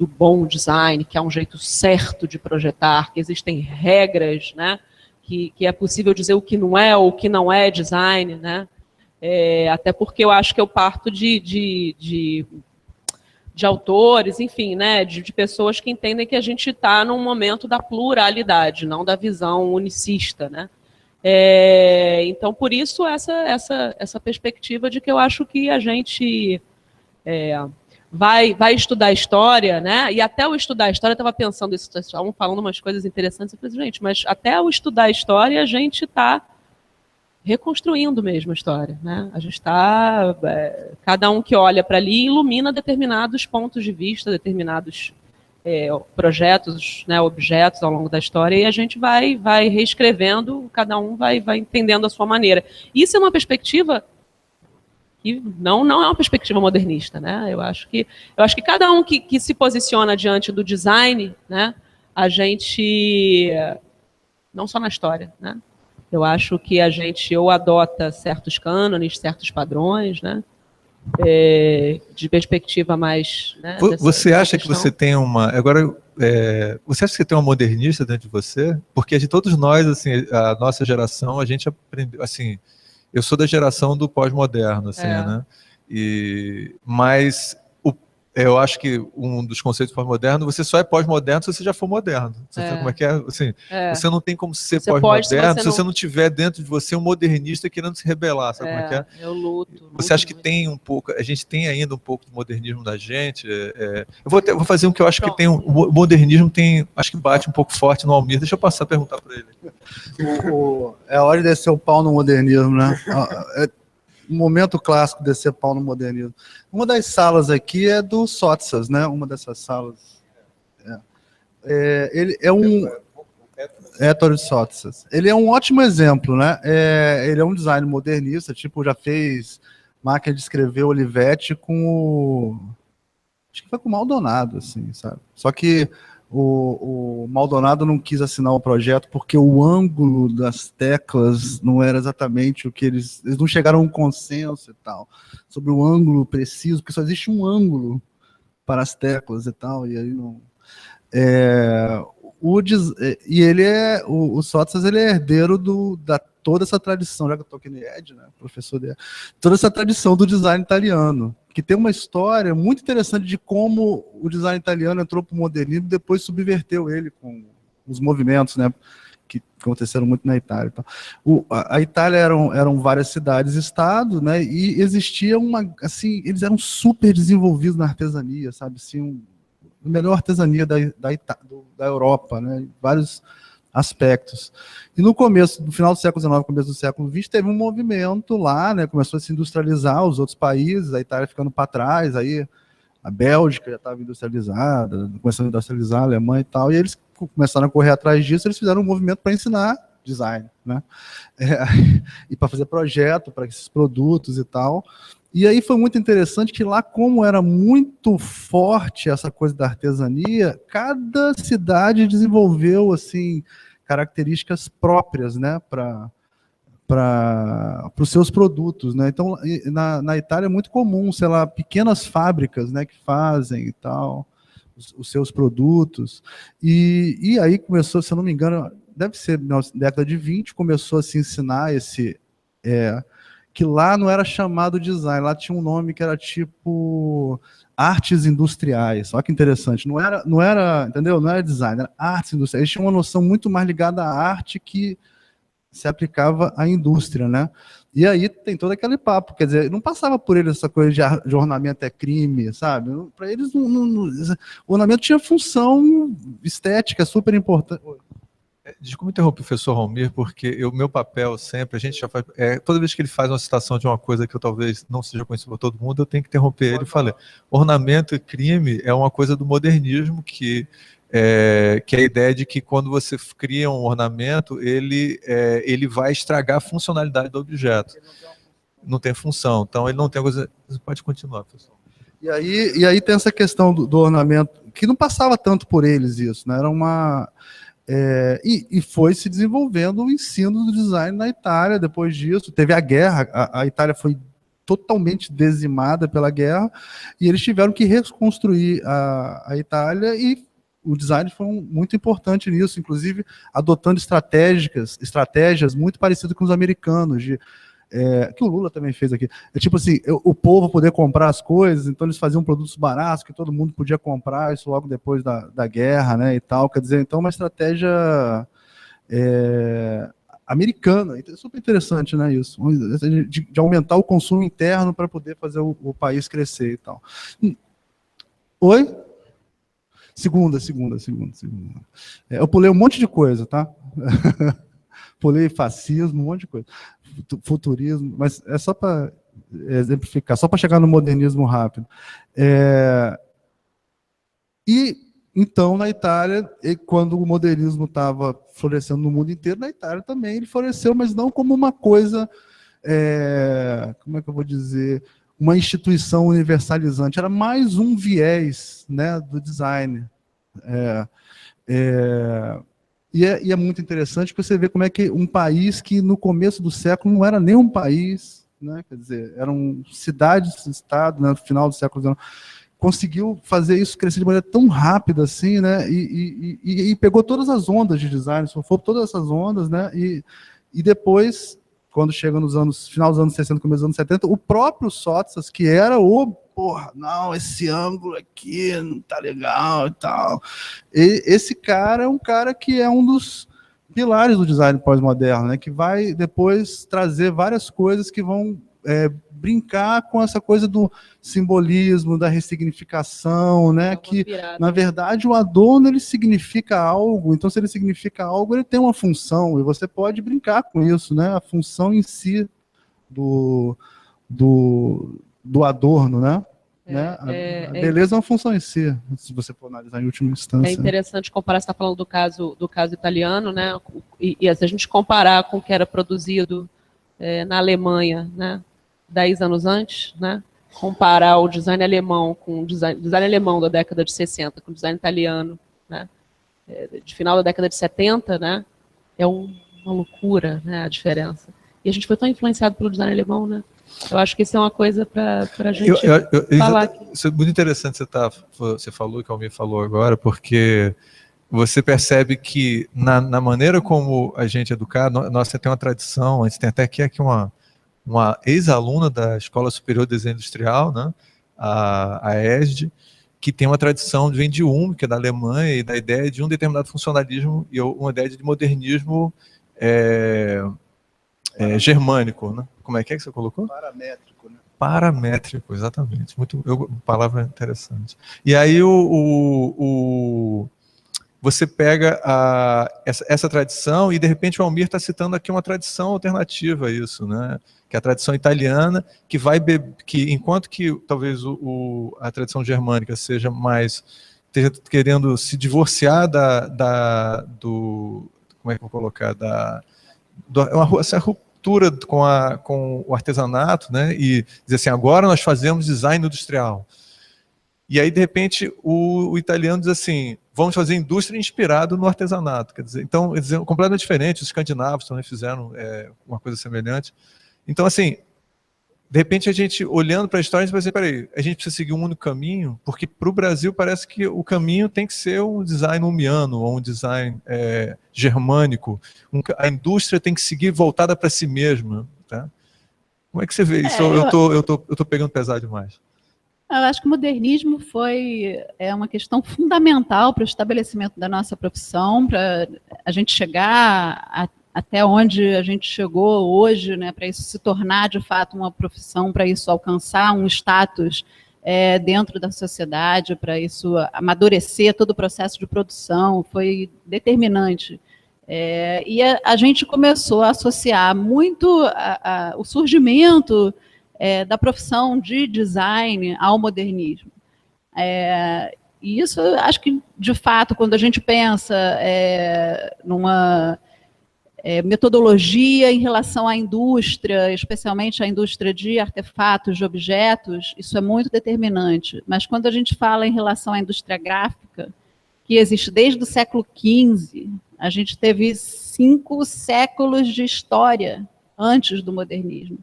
bom design, que é um jeito certo de projetar, que existem regras, né? Que é possível dizer o que não é ou o que não é design, né? Até porque eu acho que eu parto de autores, enfim, né? De pessoas que entendem que a gente está num momento da pluralidade, não da visão unicista, né? Então, por isso, essa perspectiva de que eu acho que a gente vai estudar história, né? E até o estudar história, eu estava pensando isso, estavam falando umas coisas interessantes, eu falei, gente, mas até o estudar história, a gente está reconstruindo mesmo a história, né? A gente está... cada um que olha para ali ilumina determinados pontos de vista, determinados projetos, né, objetos ao longo da história, e a gente vai reescrevendo, cada um vai entendendo a sua maneira. Isso é uma perspectiva que não é uma perspectiva modernista, né? Eu acho que cada um que se posiciona diante do design, né, a gente, não só na história, né? Eu acho que a gente ou adota certos cânones, certos padrões, né? de perspectiva mais... Né, você acha que você tem uma... Agora, você acha que você tem uma modernista dentro de você? Porque de todos nós, assim, a nossa geração, a gente aprendeu... Assim, eu sou da geração do pós-moderno, assim, né? Mas eu acho que um dos conceitos pós-moderno, você só é pós-moderno se você já for moderno. Você sabe como é que é? Assim, você não tem como ser pós-moderno se você não tiver dentro de você um modernista querendo se rebelar, sabe como é que é? Eu luto você acha que muito. tem um pouco, a gente tem ainda um pouco de modernismo da gente? Eu vou fazer um que eu acho que tem, o modernismo tem, acho que bate um pouco forte no Almir. Deixa eu passar a perguntar para ele. É hora de descer o pau no modernismo, né? Um momento clássico descer pau no modernismo. Uma das salas aqui é do Sotsas, né? Uma dessas salas. Ele é um... Ettore Sotsas. Ele é um ótimo exemplo, né? Ele é um design modernista, tipo, já fez máquina de escrever Olivetti com o... Acho que foi com o Maldonado, assim, sabe? Só que o Maldonado não quis assinar o projeto porque o ângulo das teclas não era exatamente o que eles não chegaram a um consenso e tal, sobre o ângulo preciso, porque só existe um ângulo para as teclas e tal, e aí não... E ele o Sotsas, ele é herdeiro da toda essa tradição, já que eu estou aqui no Ed, né, professor dele, toda essa tradição do design italiano, que tem uma história muito interessante de como o design italiano entrou para o modernismo e depois subverteu ele com os movimentos, né, que aconteceram muito na Itália. Então, a Itália eram várias cidades-estado, né, e existia assim, eles eram super desenvolvidos na artesania, sabe, assim, a melhor artesania da Europa, né, em vários aspectos. E no final do século XIX, começo do século XX, teve um movimento lá, né, começou a se industrializar os outros países, a Itália ficando para trás, aí a Bélgica já estava industrializada, começando a industrializar a Alemanha e tal, e eles começaram a correr atrás disso, eles fizeram um movimento para ensinar design, né, e para fazer projeto para esses produtos e tal. E aí foi muito interessante que lá, como era muito forte essa coisa da artesania, cada cidade desenvolveu assim características próprias, né, para os seus produtos, né? Então, na Itália é muito comum, sei lá, pequenas fábricas, né, que fazem e tal os seus produtos. E aí começou, se eu não me engano, deve ser na década de 20, começou a se ensinar que lá não era chamado design, lá tinha um nome que era tipo artes industriais. Olha que interessante, não era, entendeu? Não era design, era artes industriais. Eles tinham uma noção muito mais ligada à arte que se aplicava à indústria, né? E aí tem todo aquele papo, quer dizer, não passava por eles essa coisa de ornamento é crime, sabe? Para eles, o ornamento tinha função estética super importante. Desculpa interromper o professor Almir, porque o meu papel sempre, a gente já faz, toda vez que ele faz uma citação de uma coisa que eu talvez não seja conhecida por todo mundo, eu tenho que interromper ele e falar, ornamento e crime é uma coisa do modernismo que é a ideia de que quando você cria um ornamento, ele vai estragar a funcionalidade do objeto. Não tem função, então ele não tem coisa... Você pode continuar, professor. E aí tem essa questão do ornamento, que não passava tanto por eles isso, né? Era uma... e foi se desenvolvendo o ensino do design na Itália depois disso. Teve a guerra, a Itália foi totalmente dizimada pela guerra, e eles tiveram que reconstruir a Itália, e o design foi muito importante nisso, inclusive adotando estratégias muito parecidas com os americanos, que o Lula também fez aqui. Tipo assim, o povo poder comprar as coisas, então eles faziam produtos baratos que todo mundo podia comprar, isso logo depois da guerra, né, e tal. Quer dizer, então uma estratégia americana, é super interessante, né, isso, de aumentar o consumo interno para poder fazer o país crescer e tal. Oi? Segunda. Eu pulei um monte de coisa, tá? Pulei fascismo, um monte de coisa. Futurismo, mas é só para exemplificar, só para chegar no modernismo rápido. E então, na Itália, quando o modernismo estava florescendo no mundo inteiro, na Itália também ele floresceu, mas não como uma coisa, como é que eu vou dizer, uma instituição universalizante, era mais um viés, né, do design. E é muito interessante que você vê como é que um país que no começo do século não era nem um país, né? Quer dizer, eram cidades, estado, né, no final do século XIX, conseguiu fazer isso crescer de maneira tão rápida assim, né? E pegou todas as ondas de design, sofreu todas essas ondas, né? E depois, quando chega nos anos, final dos anos 60, começo dos anos 70, o próprio Sottsass, que era não, esse ângulo aqui não tá legal e tal. Esse cara é um cara que é um dos pilares do design pós-moderno, né? Que vai depois trazer várias coisas que vão brincar com essa coisa do simbolismo, da ressignificação, né? Que, na verdade, o Adorno, ele significa algo, então se ele significa algo, ele tem uma função, e você pode brincar com isso, né? A função em si do Adorno, né? A beleza é uma função em si, se você for analisar em última instância. É interessante comparar, você está falando do caso italiano, né? E se a gente comparar com o que era produzido na Alemanha, né? 10 anos antes, né? Comparar o design alemão com o design alemão da década de 60 com o design italiano, né? De final da década de 70, né? É uma loucura, né? A diferença. E a gente foi tão influenciado pelo design alemão, né? Eu acho que isso é uma coisa para a gente falar aqui. Isso é muito interessante você falou, que o Almir falou agora, porque você percebe que na maneira como a gente é educado, nossa, tem uma tradição, a gente tem até aqui uma ex-aluna da Escola Superior de Desenho Industrial, né, a ESD, que tem uma tradição, vem de que é da Alemanha, e da ideia de um determinado funcionalismo e uma ideia de modernismo germânico, né? Como é que você colocou? Paramétrico, né? Paramétrico, exatamente. Palavra interessante. E aí você pega essa tradição e, de repente, o Almir está citando aqui uma tradição alternativa a isso, né? Que é a tradição italiana, que enquanto que talvez a tradição germânica esteja querendo se divorciar como é que eu vou colocar? Essa ruptura com o artesanato, né? E dizer assim, agora nós fazemos design industrial. E aí, de repente, o italiano diz assim, vamos fazer indústria inspirado no artesanato. Quer dizer, então, completamente diferente, os escandinavos também fizeram uma coisa semelhante. Então, assim, de repente, a gente, olhando para a história, a gente vai dizer, peraí, a gente precisa seguir um único caminho, porque para o Brasil parece que o caminho tem que ser um design ulmiano, ou um design germânico. A indústria tem que seguir voltada para si mesma. Tá? Como é que você vê isso? Eu tô pegando pesado demais. Eu acho que o modernismo foi uma questão fundamental para o estabelecimento da nossa profissão, para a gente chegar até onde a gente chegou hoje, né, para isso se tornar de fato uma profissão, para isso alcançar um status dentro da sociedade, para isso amadurecer todo o processo de produção, foi determinante. E a gente começou a associar muito o surgimento da profissão de design ao modernismo. E isso, acho que, de fato, quando a gente pensa numa metodologia em relação à indústria, especialmente à indústria de artefatos, de objetos, isso é muito determinante. Mas quando a gente fala em relação à indústria gráfica, que existe desde o século XV, a gente teve 5 séculos de história antes do modernismo.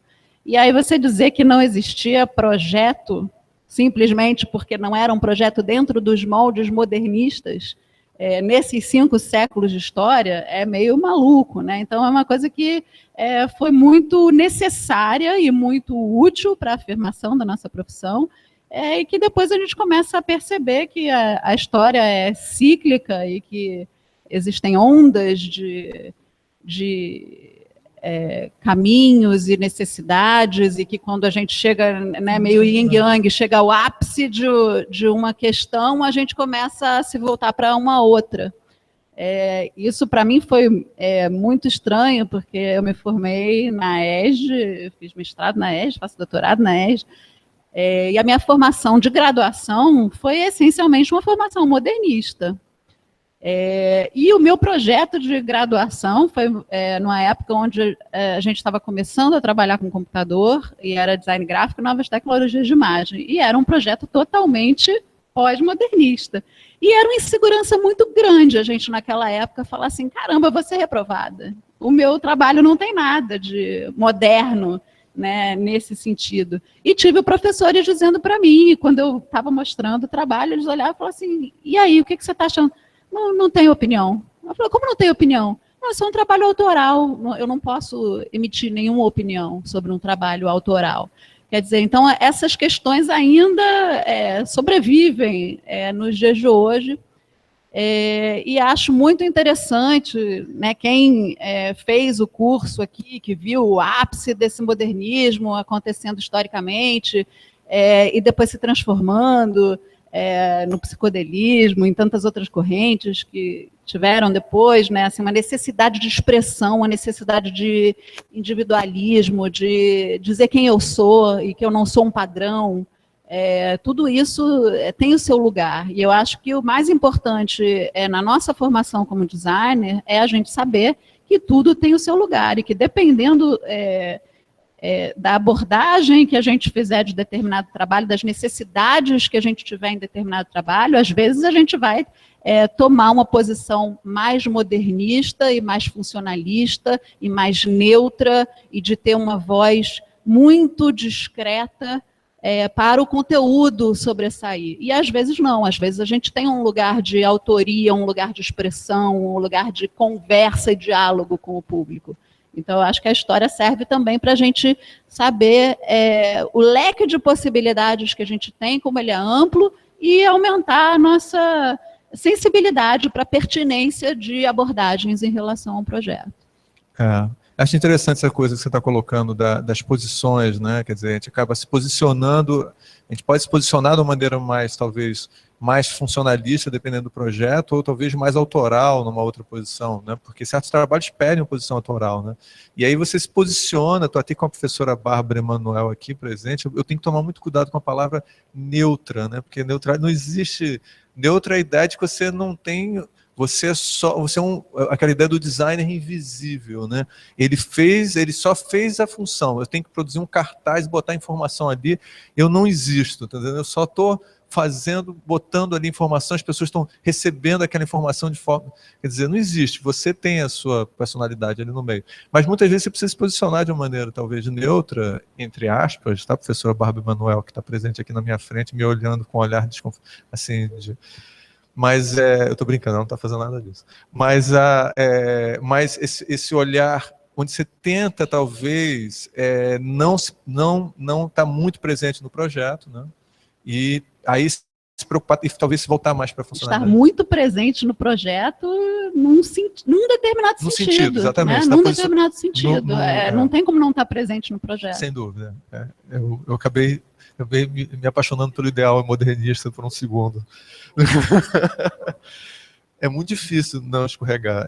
E aí você dizer que não existia projeto, simplesmente porque não era um projeto dentro dos moldes modernistas, nesses 5 séculos de história, é meio maluco, né? Então é uma coisa que foi muito necessária e muito útil para a afirmação da nossa profissão, e que depois a gente começa a perceber que a história é cíclica e que existem ondas de caminhos e necessidades, e que quando a gente chega, né, meio yin-yang, chega ao ápice de uma questão, a gente começa a se voltar para uma outra. Isso, para mim, foi muito estranho, porque eu me formei na ESD, fiz mestrado na ESD, faço doutorado na ESD, e a minha formação de graduação foi essencialmente uma formação modernista. E o meu projeto de graduação foi numa época onde a gente estava começando a trabalhar com computador, e era design gráfico e novas tecnologias de imagem, e era um projeto totalmente pós-modernista. E era uma insegurança muito grande a gente, naquela época, falar assim, caramba, vou ser reprovada. O meu trabalho não tem nada de moderno, né, nesse sentido. E tive professores dizendo para mim, quando eu estava mostrando o trabalho, eles olhavam e falavam assim, e aí, o que você está achando? Não tenho opinião. Eu falei, como não tem opinião? Não, isso é um trabalho autoral, eu não posso emitir nenhuma opinião sobre um trabalho autoral. Quer dizer, então, essas questões ainda sobrevivem nos dias de hoje, e acho muito interessante, né, quem fez o curso aqui, que viu o ápice desse modernismo acontecendo historicamente, e depois se transformando no psicodelismo, em tantas outras correntes que tiveram depois, né, assim, uma necessidade de expressão, uma necessidade de individualismo, de dizer quem eu sou e que eu não sou um padrão. Tudo isso tem o seu lugar, e eu acho que o mais importante na nossa formação como designer é a gente saber que tudo tem o seu lugar, e que dependendo da abordagem que a gente fizer de determinado trabalho, das necessidades que a gente tiver em determinado trabalho, às vezes a gente vai tomar uma posição mais modernista e mais funcionalista e mais neutra, e de ter uma voz muito discreta para o conteúdo sobressair. E às vezes não, às vezes a gente tem um lugar de autoria, um lugar de expressão, um lugar de conversa e diálogo com o público. Então, eu acho que a história serve também para a gente saber o leque de possibilidades que a gente tem, como ele é amplo, e aumentar a nossa sensibilidade para a pertinência de abordagens em relação ao projeto. Acho interessante essa coisa que você está colocando das posições, né? Quer dizer, a gente acaba se posicionando, a gente pode se posicionar de uma maneira mais, talvez, mais funcionalista, dependendo do projeto, ou talvez mais autoral numa outra posição, né? Porque certos trabalhos pedem uma posição autoral, né? E aí você se posiciona, estou até com a professora Bárbara Emanuel aqui presente, eu tenho que tomar muito cuidado com a palavra neutra, né? Porque neutra não existe, neutra é a ideia de que você não tem... Você é aquela ideia do designer invisível, né? Ele só fez a função. Eu tenho que produzir um cartaz, botar informação ali. Eu não existo, tá entendendo? Eu só estou botando ali informação, as pessoas estão recebendo aquela informação de forma... Quer dizer, não existe. Você tem a sua personalidade ali no meio. Mas muitas vezes você precisa se posicionar de uma maneira talvez neutra, entre aspas, tá? A professora Bárbara Emanuel, que está presente aqui na minha frente, me olhando com um olhar assim, mas eu estou brincando, ela não está fazendo nada disso. Mas esse olhar onde você tenta, talvez, não tá muito presente no projeto, né? E aí se preocupar e talvez se voltar mais para funcionar. Estar muito presente no projeto num determinado sentido. Exatamente. Né? Num determinado sentido. Não tem como não estar presente no projeto. Sem dúvida. Eu acabei me apaixonando pelo ideal modernista por um segundo. É muito difícil não escorregar.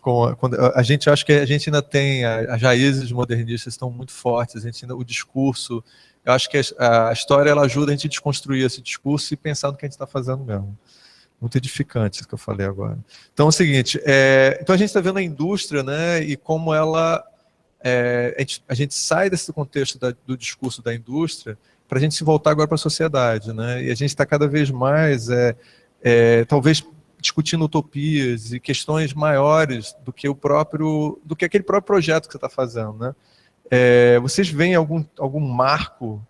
Quando a gente acha que a gente ainda tem as raízes modernistas estão muito fortes. O discurso, eu acho que a história ela ajuda a gente a desconstruir esse discurso e pensar no que a gente está fazendo mesmo. Muito edificante isso que eu falei agora. Então é o seguinte, então a gente está vendo a indústria, né, e como ela a gente sai desse contexto do discurso da indústria para a gente se voltar agora para a sociedade, né? E a gente está cada vez mais, talvez, discutindo utopias e questões maiores do que aquele próprio projeto que você está fazendo, né? Vocês veem algum marco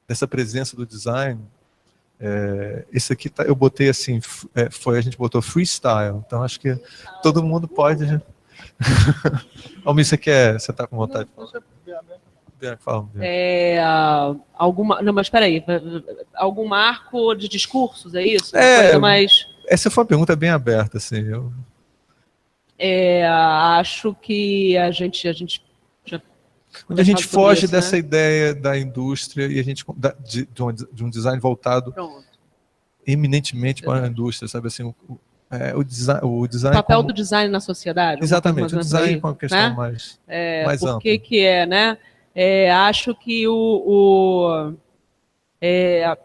dessa presença do design? Esse aqui eu botei assim, a gente botou freestyle, então acho que todo mundo pode. Almir, você está com vontade de falar? Não, mas espera aí, algum marco de discursos, é isso? Essa foi uma pergunta bem aberta, assim. Acho que a gente quando a gente foge dessa ideia da indústria e a gente de um design voltado eminentemente para a indústria, sabe assim, o design. O papel do design na sociedade. Exatamente, o design com uma questão, né? mais ampla. Por que né? Acho que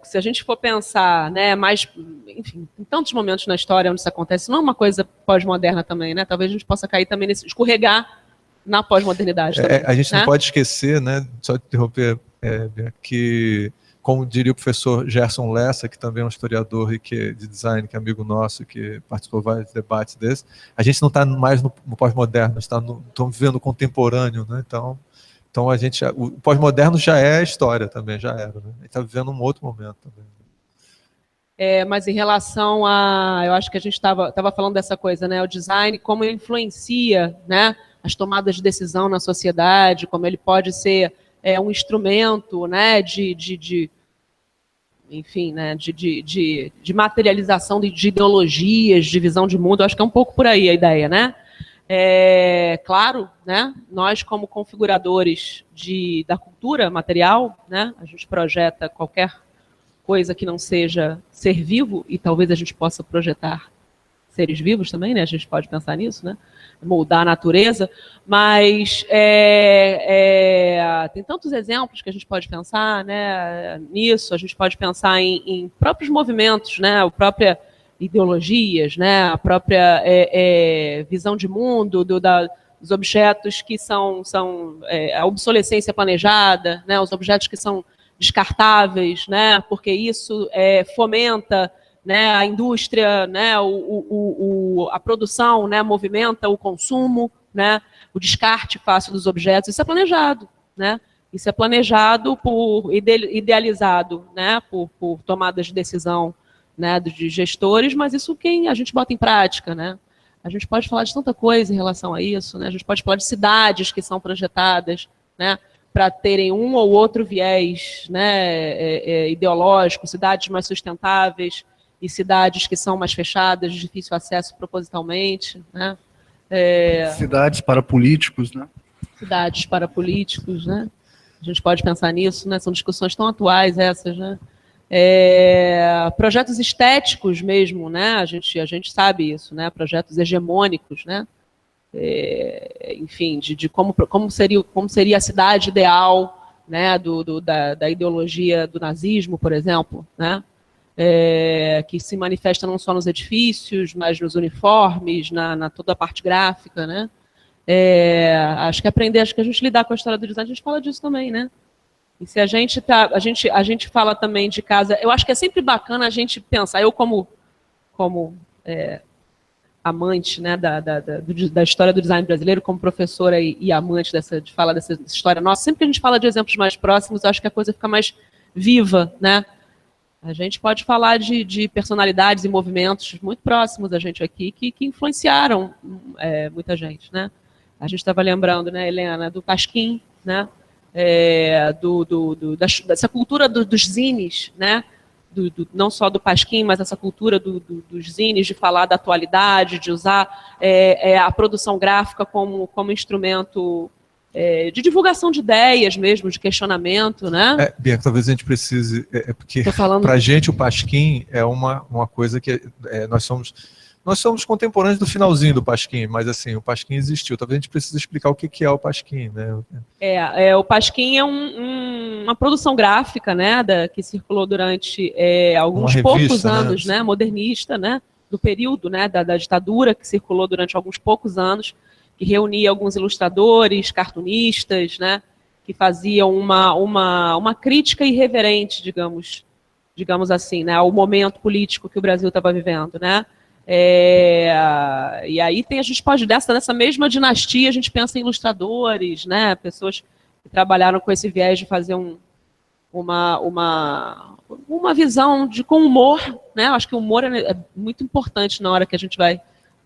se a gente for pensar, né, enfim, em tantos momentos na história onde isso acontece, não é uma coisa pós-moderna também, né? Talvez a gente possa cair também escorregar na pós-modernidade também. A gente não pode esquecer, né, só interromper, que, como diria o professor Gerson Lessa, que também é um historiador e de design, que é amigo nosso, que participou de vários debates desses, a gente não está mais no pós-moderno, estamos vivendo o contemporâneo, né? Então Então, o pós-moderno já é a história também, já era. Né? A gente está vivendo um outro momento também. Mas em relação a... Eu acho que a gente estava falando dessa coisa, né? O design, como ele influencia, né, as tomadas de decisão na sociedade, como ele pode ser um instrumento, né, enfim, né, de materialização de ideologias, de visão de mundo. Eu acho que é um pouco por aí a ideia, né? Claro, né, nós como configuradores da cultura material, né, a gente projeta qualquer coisa que não seja ser vivo, e talvez a gente possa projetar seres vivos também, né, a gente pode pensar nisso, né, moldar a natureza, mas tem tantos exemplos que a gente pode pensar, né, nisso. A gente pode pensar em próprios movimentos, né, a própria ideologias, né, a própria visão de mundo dos objetos que são a obsolescência planejada, né, os objetos que são descartáveis, né, porque isso fomenta, né, a indústria, né, a produção, né, movimenta o consumo, né, o descarte fácil dos objetos. Isso é planejado, né? Isso é planejado idealizado, né, por tomadas de decisão, né, de gestores, mas isso quem a gente bota em prática, né? A gente pode falar de tanta coisa em relação a isso, né? A gente pode falar de cidades que são projetadas, né, para terem um ou outro viés, né, ideológico, cidades mais sustentáveis e cidades que são mais fechadas, de difícil acesso propositalmente, né? Cidades para políticos, né? Cidades para políticos, né? A gente pode pensar nisso, né? São discussões tão atuais essas, né? Projetos estéticos mesmo, né? A gente sabe isso, né? Projetos hegemônicos, né? Enfim, de como seria a cidade ideal, né? Da ideologia do nazismo, por exemplo, né? Que se manifesta não só nos edifícios, mas nos uniformes, na toda a parte gráfica, né? Acho que a gente lidar com a história do design, a gente fala disso também, né? E se a gente fala também de casa, eu acho que é sempre bacana a gente pensar, eu como amante, né, da história do design brasileiro, como professora e amante de falar dessa história nossa, sempre que a gente fala de exemplos mais próximos, eu acho que a coisa fica mais viva, né? A gente pode falar de personalidades e movimentos muito próximos da gente aqui que influenciaram muita gente, né? A gente estava lembrando, né, Helena, do Pasquim, né? Dessa cultura dos zines, né? Não só do Pasquim, mas essa cultura dos zines, de falar da atualidade, de usar a produção gráfica como instrumento de divulgação de ideias mesmo, de questionamento, né? Bianca, talvez a gente precise, porque falando... para a gente o Pasquim é uma coisa que nós somos contemporâneos do finalzinho do Pasquim, mas assim, o Pasquim existiu. Talvez a gente precise explicar o que é o Pasquim, né? O Pasquim é uma produção gráfica, né, que circulou durante alguns poucos anos, né, modernista, né, do período, né, da ditadura, que circulou durante alguns poucos anos, que reunia alguns ilustradores, cartunistas, né, que faziam uma crítica irreverente, digamos assim, né, ao momento político que o Brasil estava vivendo, né. E aí a gente pode, nessa mesma dinastia, a gente pensa em ilustradores, né, pessoas que trabalharam com esse viés de fazer uma visão com humor, né. Eu acho que o humor é muito importante na hora que a gente vai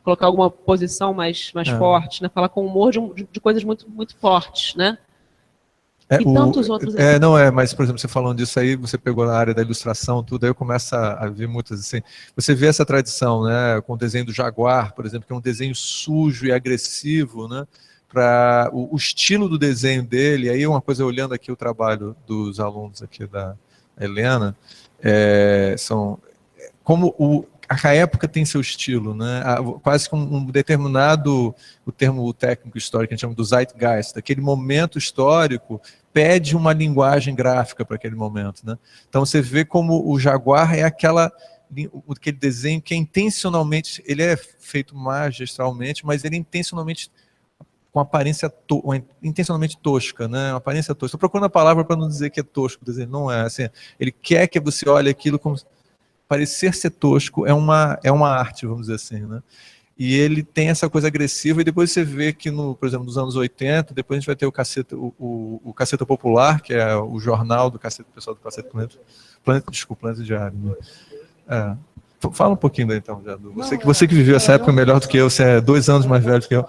colocar alguma posição mais forte, né, falar com humor de coisas muito, muito fortes, né. E tantos outros mas, por exemplo, você falando disso aí, você pegou na área da ilustração, tudo, aí começa a ver muitas, assim, você vê essa tradição, né, com o desenho do Jaguar, por exemplo, que é um desenho sujo e agressivo, né, para o estilo do desenho dele. Aí uma coisa, olhando aqui o trabalho dos alunos aqui da Helena, são como a época tem seu estilo, né? Quase que um determinado, o termo técnico histórico que a gente chama do Zeitgeist, daquele momento histórico, pede uma linguagem gráfica para aquele momento, né? Então você vê como o Jaguar é aquele desenho que intencionalmente, ele é feito magistralmente, mas ele é intencionalmente com aparência intencionalmente tosca, né? Uma aparência tosca. Estou procurando a palavra para não dizer que é tosco o desenho, não é assim. Ele quer que você olhe aquilo como parecer ser tosco, é uma arte, vamos dizer assim, né? E ele tem essa coisa agressiva, e depois você vê que, por exemplo, nos anos 80, depois a gente vai ter o Caceta Popular, que é o jornal do Caceta, pessoal do Caceta Planeta Diário. Né? Fala um pouquinho daí, então, já. Você que viveu essa época melhor do que eu, você é 2 anos mais velho do que eu.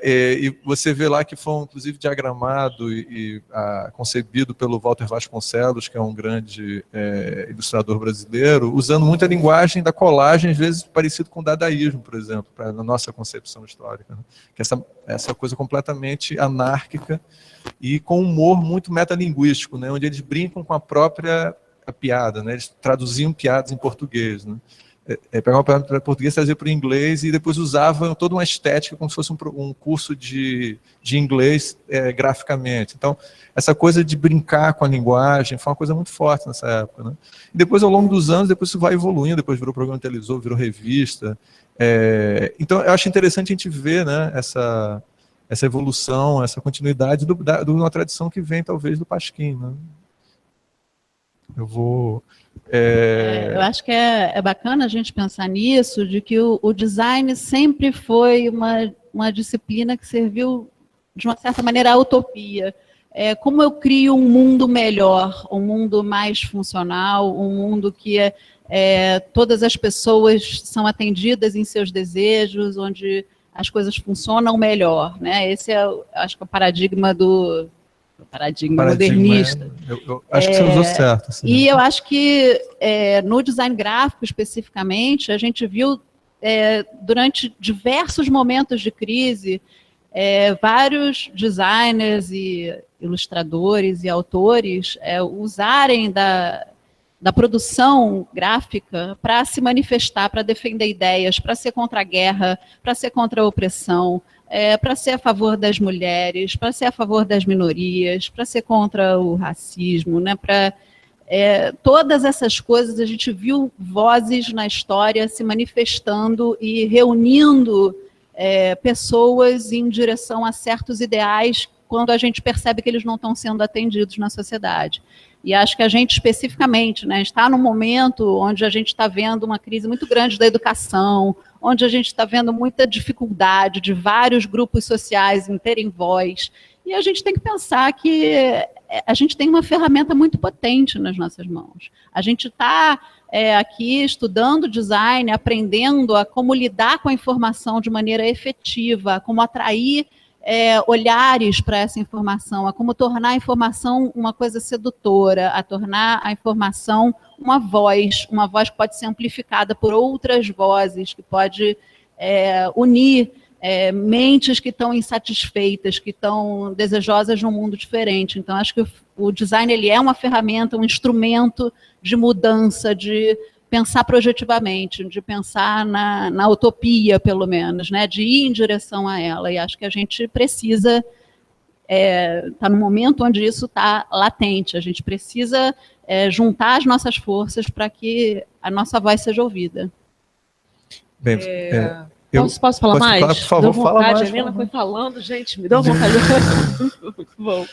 E você vê lá que foi, inclusive, diagramado e concebido pelo Walter Vasconcelos, que é um grande ilustrador brasileiro, usando muita linguagem da colagem, às vezes parecido com o dadaísmo, por exemplo, na nossa concepção histórica. Né? Que essa coisa completamente anárquica e com humor muito metalinguístico, né? Onde eles brincam com a própria piada, né? Eles traduziam piadas em português, né? Pegavam uma piada para português, traziam para o inglês e depois usavam toda uma estética como se fosse um curso de inglês graficamente. Então, essa coisa de brincar com a linguagem foi uma coisa muito forte nessa época. Né? E depois, ao longo dos anos, depois isso vai evoluindo, depois virou programa de televisão, virou revista. Então, eu acho interessante a gente ver, né, essa evolução, essa continuidade de uma tradição que vem, talvez, do Pasquim. Né? Eu acho que é bacana a gente pensar nisso, de que o design sempre foi uma disciplina que serviu, de uma certa maneira, à utopia. Como eu crio um mundo melhor, um mundo mais funcional, um mundo que todas as pessoas são atendidas em seus desejos, onde as coisas funcionam melhor. Né? Esse acho que é o paradigma modernista. Eu acho que você usou certo. Assim, e eu acho que no design gráfico, especificamente, a gente viu, durante diversos momentos de crise, vários designers e ilustradores e autores usarem da produção gráfica para se manifestar, para defender ideias, para ser contra a guerra, para ser contra a opressão, para ser a favor das mulheres, para ser a favor das minorias, para ser contra o racismo, né? Todas essas coisas, a gente viu vozes na história se manifestando e reunindo pessoas em direção a certos ideais quando a gente percebe que eles não estão sendo atendidos na sociedade. E acho que a gente, especificamente, né, está num momento onde a gente está vendo uma crise muito grande da educação, onde a gente está vendo muita dificuldade de vários grupos sociais em terem voz. E a gente tem que pensar que a gente tem uma ferramenta muito potente nas nossas mãos. A gente está aqui estudando design, aprendendo a como lidar com a informação de maneira efetiva, como atrair olhares para essa informação, a como tornar a informação uma coisa sedutora, a tornar a informação uma voz que pode ser amplificada por outras vozes, que pode unir mentes que estão insatisfeitas, que estão desejosas de um mundo diferente. Então, acho que o design ele é uma ferramenta, um instrumento de mudança, de pensar projetivamente, de pensar na utopia, pelo menos, né? De ir em direção a ela. E acho que a gente precisa estar num momento onde isso está latente. A gente precisa juntar as nossas forças para que a nossa voz seja ouvida. Bem, posso falar mais? Falar, por favor, fala mais. A Helena foi falando, gente, me deu vontade. Muito bom.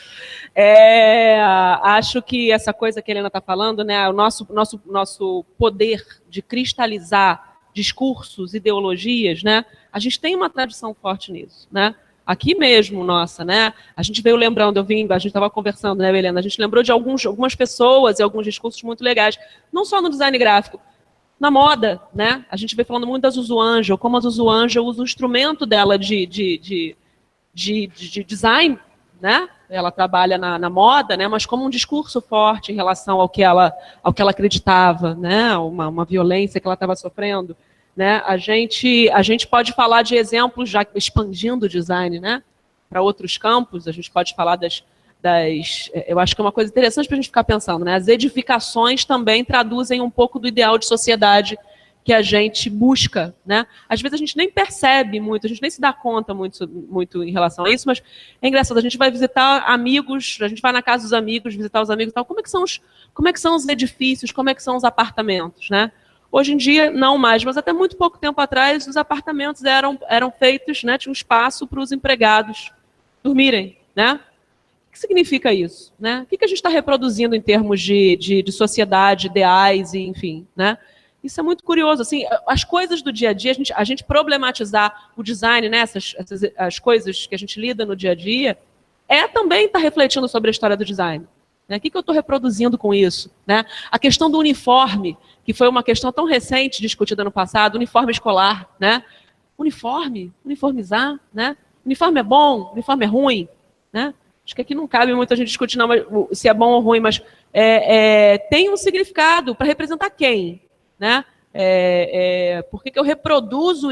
Acho que essa coisa que a Helena está falando, né, o nosso poder de cristalizar discursos, ideologias, né, a gente tem uma tradição forte nisso, né? Aqui mesmo, nossa, né? A gente veio lembrando, a gente estava conversando, né, Helena? A gente lembrou de algumas pessoas e alguns discursos muito legais, não só no design gráfico, na moda, né? A gente veio falando muito da Zuzu Angel, como a Zuzu Angel usa o instrumento dela de design, né? Ela trabalha na moda, né? Mas como um discurso forte em relação ao que ela acreditava, né? Uma violência que ela estava sofrendo, né? A gente pode falar de exemplos, já expandindo o design, né? Para outros campos, a gente pode falar eu acho que é uma coisa interessante para a gente ficar pensando, né? As edificações também traduzem um pouco do ideal de sociedade que a gente busca, né? Às vezes a gente nem percebe muito, a gente nem se dá conta muito em relação a isso, mas é engraçado, a gente vai visitar amigos, a gente vai na casa dos amigos, visitar os amigos e tal, como é que são os edifícios, como é que são os apartamentos, né? Hoje em dia, não mais, mas até muito pouco tempo atrás, os apartamentos eram feitos, né? Tinha um espaço para os empregados dormirem, né? O que significa isso? Né? O que a gente está reproduzindo em termos de sociedade, ideais, e, enfim, né? Isso é muito curioso, assim, as coisas do dia a dia, a gente problematizar o design, né, as coisas que a gente lida no dia a dia, também estar refletindo sobre a história do design. Né? O que eu estou reproduzindo com isso? Né? A questão do uniforme, que foi uma questão tão recente, discutida no passado, uniforme escolar, né? Uniformizar, né? Uniforme é bom, uniforme é ruim, né? Acho que aqui não cabe muita gente discutir não, se é bom ou ruim, mas tem um significado para representar quem, né? Por que eu reproduzo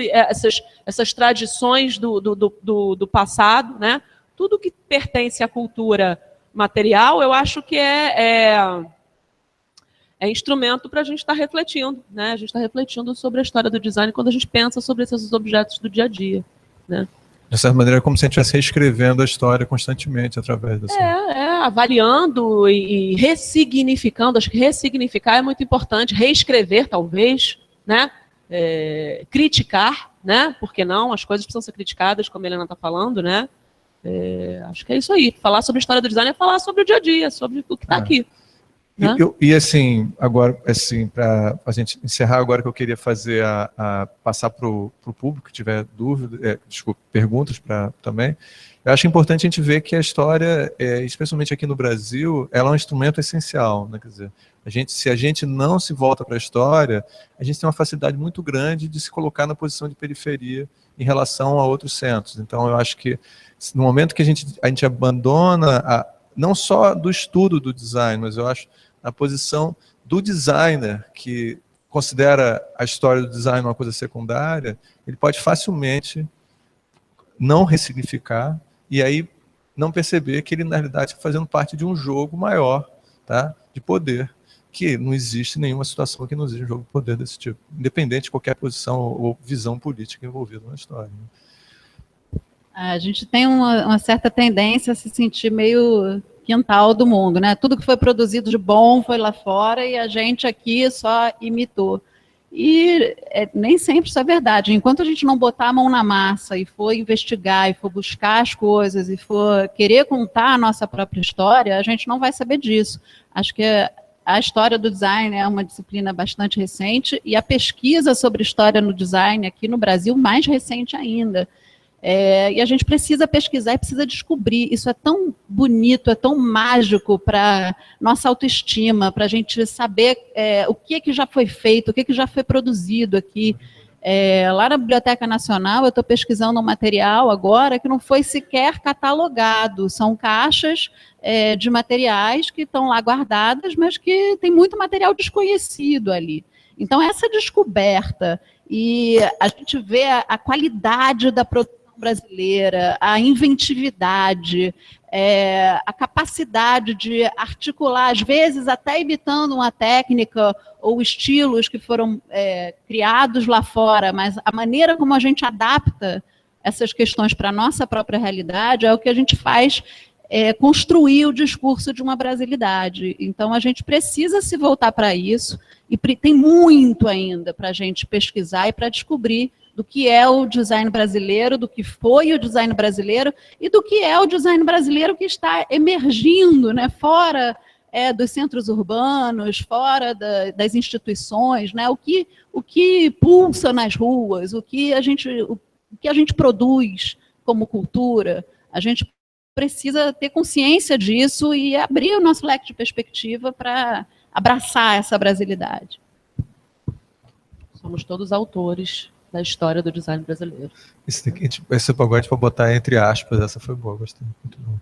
essas tradições do passado, né? Tudo que pertence à cultura material, eu acho que é instrumento para a gente estar refletindo, né? A gente está refletindo sobre a história do design quando a gente pensa sobre esses objetos do dia a dia, né? De certa maneira, é como se a gente estivesse reescrevendo a história constantemente através dessa... avaliando e ressignificando. Acho que ressignificar é muito importante. Reescrever, talvez, né? Criticar, né? Por que não? As coisas precisam ser criticadas, como a Helena está falando, né? Acho que é isso aí. Falar sobre a história do design é falar sobre o dia a dia, sobre o que está aqui. Né? E assim, agora, assim, para a gente encerrar agora, que eu queria fazer passar para o público que tiver dúvida, perguntas também. Eu acho importante a gente ver que a história, especialmente aqui no Brasil, ela é um instrumento essencial, né? Quer dizer, se a gente não se volta para a história, a gente tem uma facilidade muito grande de se colocar na posição de periferia em relação a outros centros. Então, eu acho que no momento que a gente abandona não só do estudo do design, mas eu acho a posição do designer, que considera a história do design uma coisa secundária, ele pode facilmente não ressignificar e aí não perceber que ele, na realidade, está fazendo parte de um jogo maior, tá, de poder, que não existe nenhuma situação que não exista um jogo de poder desse tipo, independente de qualquer posição ou visão política envolvida na história. Né? A gente tem uma certa tendência a se sentir meio quintal do mundo, né? Tudo que foi produzido de bom foi lá fora e a gente aqui só imitou. E nem sempre isso é verdade. Enquanto a gente não botar a mão na massa e for investigar, e for buscar as coisas, e for querer contar a nossa própria história, a gente não vai saber disso. Acho que a história do design é uma disciplina bastante recente e a pesquisa sobre história no design aqui no Brasil mais recente ainda. E a gente precisa pesquisar e precisa descobrir. Isso é tão bonito, é tão mágico para nossa autoestima, para a gente saber o que já foi feito, o que já foi produzido aqui. Lá na Biblioteca Nacional, eu estou pesquisando um material agora que não foi sequer catalogado. São caixas de materiais que estão lá guardadas, mas que tem muito material desconhecido ali. Então, essa descoberta, e a gente vê a qualidade da produção brasileira, a inventividade, a capacidade de articular, às vezes até imitando uma técnica ou estilos que foram criados lá fora, mas a maneira como a gente adapta essas questões para a nossa própria realidade é o que a gente faz construir o discurso de uma brasilidade. Então, a gente precisa se voltar para isso, e tem muito ainda para a gente pesquisar e para descobrir do que é o design brasileiro, do que foi o design brasileiro e do que é o design brasileiro que está emergindo, né, fora dos centros urbanos, fora das instituições, né, o que pulsa nas ruas, o que a gente produz como cultura. A gente precisa ter consciência disso e abrir o nosso leque de perspectiva para abraçar essa brasilidade. Somos todos autores da história do design brasileiro. Esse pagode para botar entre aspas, essa foi boa, gostei. Muito bom.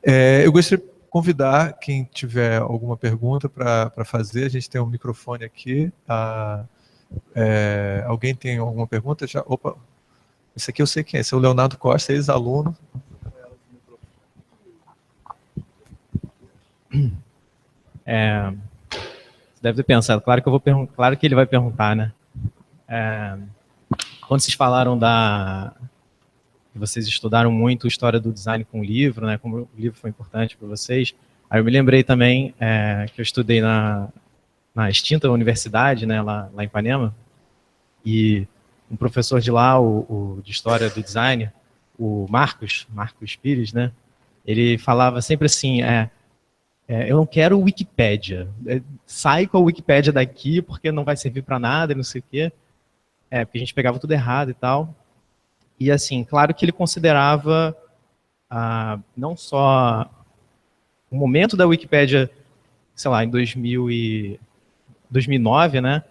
Eu gostaria de convidar quem tiver alguma pergunta para fazer. A gente tem um microfone aqui. Alguém tem alguma pergunta? Opa, esse aqui eu sei quem é. Esse é o Leonardo Costa, ex-aluno. Você deve ter pensado, claro que ele vai perguntar, né? Quando vocês falaram que vocês estudaram muito a história do design com o livro, né? Como o livro foi importante para vocês, aí eu me lembrei também que eu estudei na extinta universidade, né? Lá em Ipanema, e um professor de lá, de história do design, o Marcos Pires, né? Ele falava sempre assim, eu não quero Wikipédia. Sai com a Wikipédia daqui porque não vai servir para nada, não sei o quê. Porque a gente pegava tudo errado e tal. E assim, claro que ele considerava não só o momento da Wikipédia, sei lá, em 2009, né?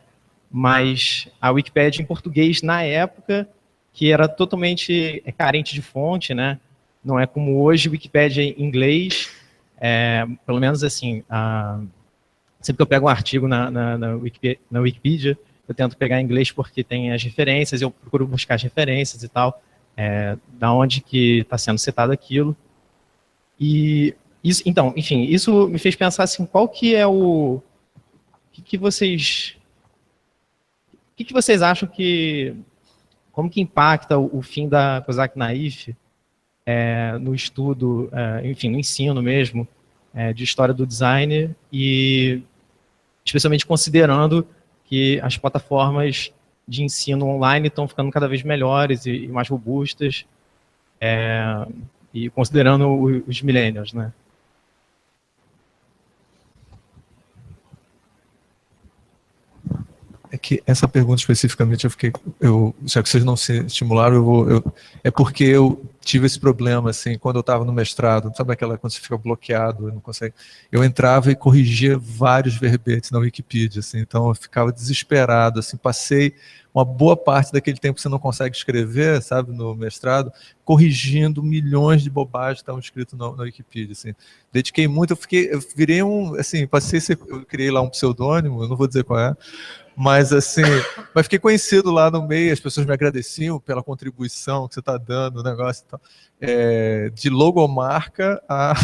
Mas a Wikipédia em português na época, que era totalmente carente de fonte, né? Não é como hoje, Wikipédia em inglês, pelo menos assim, sempre que eu pego um artigo na Wikipedia, eu tento pegar em inglês porque tem as referências, eu procuro buscar as referências e tal, da onde que está sendo citado aquilo. E isso, então, enfim, isso me fez pensar assim, qual que é o que vocês acham como que impacta o fim da Cosac Naif no estudo, enfim, no ensino mesmo, de história do design, e especialmente considerando que as plataformas de ensino online estão ficando cada vez melhores e mais robustas, e considerando os millennials, né? É que essa pergunta especificamente já que vocês não se estimularam, é porque eu tive esse problema, assim, quando eu estava no mestrado, sabe quando você fica bloqueado, não consegue, eu entrava e corrigia vários verbetes na Wikipedia, assim, então eu ficava desesperado, assim, passei uma boa parte daquele tempo que você não consegue escrever, sabe, no mestrado, corrigindo milhões de bobagens que estavam escritas na Wikipedia, assim, dediquei muito, eu virei assim, eu criei lá um pseudônimo, eu não vou dizer qual é, mas assim, fiquei conhecido lá no meio, as pessoas me agradeciam pela contribuição que você está dando, o negócio e tal. De logomarca a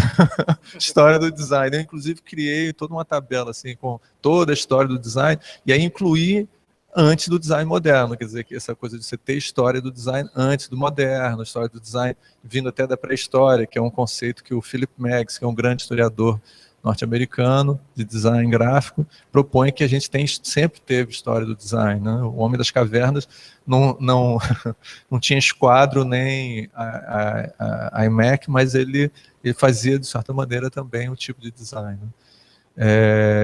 história do design. Eu, inclusive, criei toda uma tabela assim, com toda a história do design, e aí incluí antes do design moderno, quer dizer, que essa coisa de você ter história do design antes do moderno, história do design vindo até da pré-história, que é um conceito que o Philip Meggs, que é um grande historiador norte-americano de design gráfico, propõe que a gente sempre teve história do design, né? O Homem das Cavernas não tinha esquadro nem a iMac, mas ele fazia, de certa maneira, também um tipo de design, né?